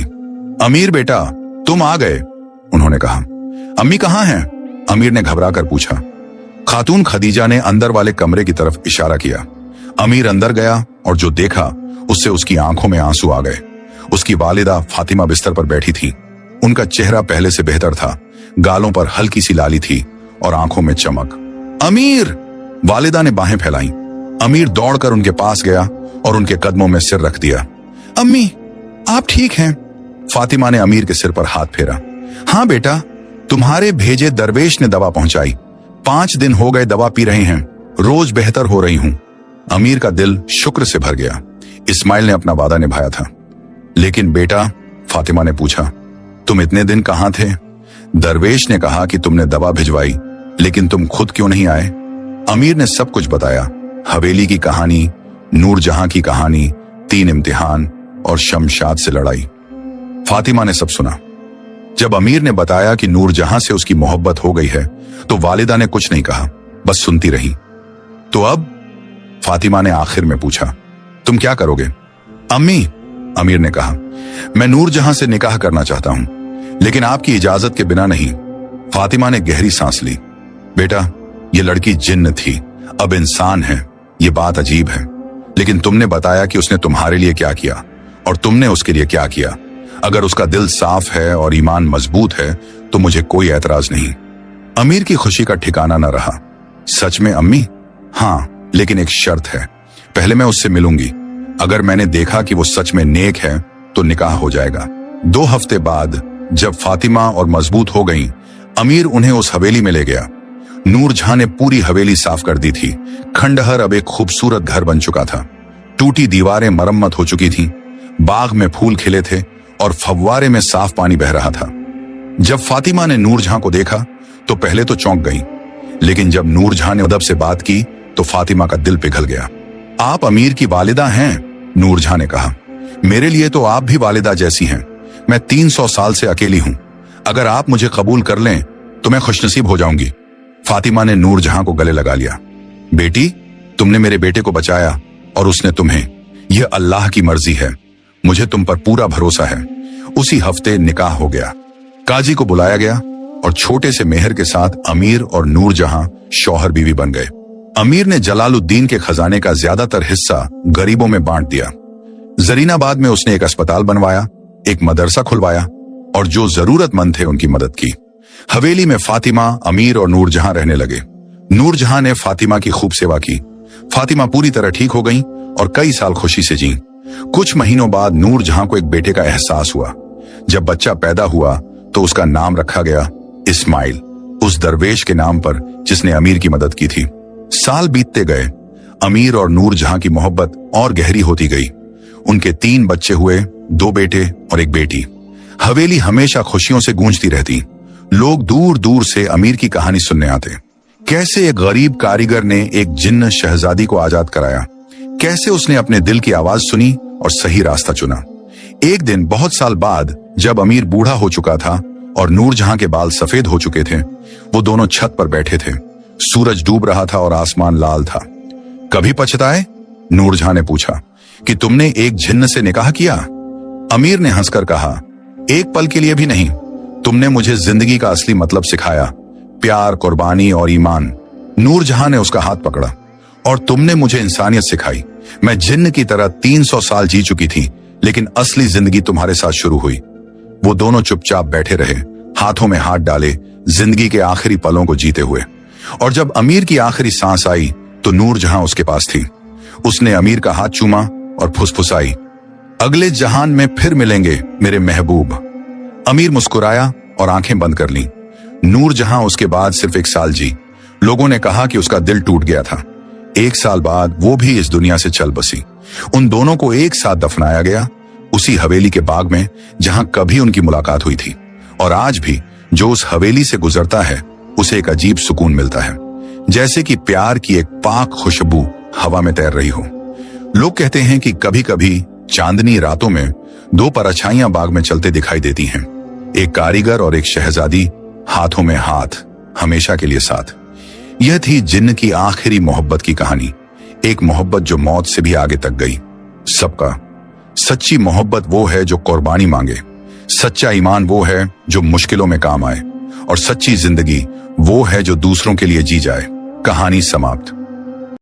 अमीर बेटा, तुम आ गए, उन्होंने कहा। अम्मी कहाँ हैं? अमीर ने घबरा कर पूछा। खातून खदीजा ने अंदर वाले कमरे की तरफ इशारा किया। अमीर अंदर गया और जो देखा उससे उसकी आंखों में आंसू आ गए। उसकी वालिदा फातिमा बिस्तर पर बैठी थी। उनका चेहरा पहले से बेहतर था, गालों पर हल्की सी लाली थी और आंखों में चमक। अमीर! वालिदा ने बाहें फैलाई। अमीर दौड़कर उनके पास गया और उनके कदमों में सिर रख दिया। अम्मी, आप ठीक हैं? फातिमा ने अमीर के सिर पर हाथ फेरा। हाँ बेटा, तुम्हारे भेजे दरवेश ने दवा पहुंचाई। 5 दिन हो गए दवा पी रहे हैं, रोज बेहतर हो रही हूं। अमीर का दिल शुक्र से भर गया। इस्माइल ने अपना वादा निभाया था। लेकिन बेटा, फातिमा ने पूछा, तुम इतने दिन कहां थे? दरवेश ने कहा कि तुमने दवा भिजवाई, लेकिन तुम खुद क्यों नहीं आए? अमीर ने सब कुछ बताया, हवेली की कहानी, नूरजहां की कहानी, 3 इम्तिहान और शमशाद से लड़ाई। फातिमा ने सब सुना। जब अमीर ने बताया कि नूरजहां से उसकी मोहब्बत हो गई है, तो वालिदा ने कुछ नहीं कहा, बस सुनती रही। तो अब? फातिमा ने आखिर में पूछा, तुम क्या करोगे? अम्मी, अमीर ने कहा, मैं नूरजहां से निकाह करना चाहता हूं, लेकिन आपकी इजाजत के बिना नहीं। फातिमा ने गहरी सांस ली। बेटा, ये लड़की जिन्न थी, अब इंसान है, ये बात अजीब है। लेकिन तुमने बताया कि उसने तुम्हारे लिए क्या किया और तुमने उसके लिए क्या किया। अगर उसका दिल साफ है और ईमान मजबूत है तो मुझे कोई एतराज नहीं। अमीर की खुशी का ठिकाना न रहा। सच में अम्मी? हाँ, लेकिन एक शर्त है, पहले मैं उससे मिलूंगी। अगर मैंने देखा कि वो सच में नेक है तो निकाह हो जाएगा। 2 हफ्ते बाद जब फातिमा और मजबूत हो गईं, अमीर उन्हें उस हवेली में ले गया। नूरजहां ने पूरी हवेली साफ कर दी थी। खंडहर अब एक खूबसूरत घर बन चुका था। टूटी दीवारें मरम्मत हो चुकी थीं। बाग में फूल खिले थे और फव्वारे में साफ पानी बह रहा था। जब फातिमा ने नूरजहां को देखा तो पहले तो चौंक गई, लेकिन जब नूरजहां ने अदब से बात की तो फातिमा का दिल पिघल गया। आप अमीर की वालिदा हैं? नूरजहां ने कहा। मेरे लिए तो आप भी वालिदा जैसी हैं। मैं 300 साल से अकेली हूं। अगर आप मुझे कबूल कर लें तो मैं खुशनसीब हो जाऊंगी। फातिमा ने नूरजहां को गले लगा लिया। बेटी, तुमने मेरे बेटे को बचाया और उसने तुम्हें। यह अल्लाह की मर्जी है, मुझे तुम पर पूरा भरोसा है। उसी हफ्ते निकाह हो गया। काजी को बुलाया गया और छोटे से मेहर के साथ अमीर और नूरजहां शौहर बीवी बन गए। अमीर ने जलालुद्दीन के खजाने का ज्यादातर हिस्सा गरीबों में बांट दिया। जरीनाबाद में उसने एक अस्पताल बनवाया, एक मदरसा खुलवाया और जो जरूरतमंद थे उनकी मदद की। हवेली में फातिमा, अमीर और नूरजहां रहने लगे। नूरजहां ने फातिमा की खूब सेवा की। फातिमा पूरी तरह ठीक हो गई और कई साल खुशी से जी। कुछ महीनों बाद नूरजहां को एक बेटे का एहसास हुआ। जब बच्चा पैदा हुआ तो उसका नाम रखा गया इस्माइल, उस दरवेश के नाम पर जिसने अमीर की मदद की थी। साल बीतते गए। अमीर और नूरजहां की मोहब्बत और गहरी होती गई। उनके 3 बच्चे हुए, 2 बेटे और 1 बेटी। हवेली हमेशा खुशियों से गूंजती रहती। लोग दूर दूर से अमीर की कहानी सुनने आते। कैसे एक गरीब कारीगर ने एक जिन्न शहजादी को आजाद कराया, कैसे उसने अपने दिल की आवाज सुनी और सही रास्ता चुना। एक दिन बहुत साल बाद जब अमीर बूढ़ा हो चुका था और नूरजहां के बाल सफेद हो चुके थे, वो दोनों छत पर बैठे थे। सूरज डूब रहा था और आसमान लाल था। कभी पछताए? नूरजहां ने पूछा कि तुमने एक जिन्न से निकाह किया? अमीर ने हंसकर कहा, एक पल के लिए भी नहीं। तुमने मुझे जिंदगी का असली मतलब सिखाया, प्यार, कुर्बानी और ईमान। नूरजहां ने उसका हाथ पकड़ा, और तुमने मुझे इंसानियत सिखाई। मैं जिन्न की तरह 300 साल जी चुकी थी, लेकिन असली जिंदगी तुम्हारे साथ शुरू हुई। वो दोनों चुपचाप बैठे रहे, हाथों में हाथ डाले, जिंदगी के आखिरी पलों को जीते हुए। और जब अमीर की आखिरी सांस आई तो नूरजहां उसके पास थी। उसने अमीर का हाथ चूमा और फुसफुसाई, अगले जहान में फिर मिलेंगे मेरे महबूब। अमीर मुस्कुराया और आंखें बंद कर लीं। नूरजहां उसके बाद सिर्फ 1 साल जी। लोगों ने कहा कि उसका दिल टूट गया था। 1 साल बाद वो भी इस दुनिया से चल बसी। उन दोनों को एक साथ दफनाया गया, उसी हवेली के बाग में जहां कभी उनकी मुलाकात हुई थी। और आज भी जो उस हवेली से गुजरता है उसे एक अजीब सुकून मिलता है, जैसे कि प्यार की एक पाक खुशबू हवा में तैर रही हो। लोग कहते हैं कि कभी कभी चांदनी रातों में 2 परछाइयां बाग में चलते दिखाई देती हैं, एक कारीगर और एक शहजादी, हाथों में हाथ, हमेशा के लिए साथ। यह थी जिन्न की आखिरी मोहब्बत की कहानी, एक मोहब्बत जो मौत से भी आगे तक गई। सबका सच्ची मोहब्बत वो है जो कुर्बानी मांगे, सच्चा ईमान वो है जो मुश्किलों में काम आए, और सच्ची जिंदगी वो है जो दूसरों के लिए जी जाए। कहानी समाप्त।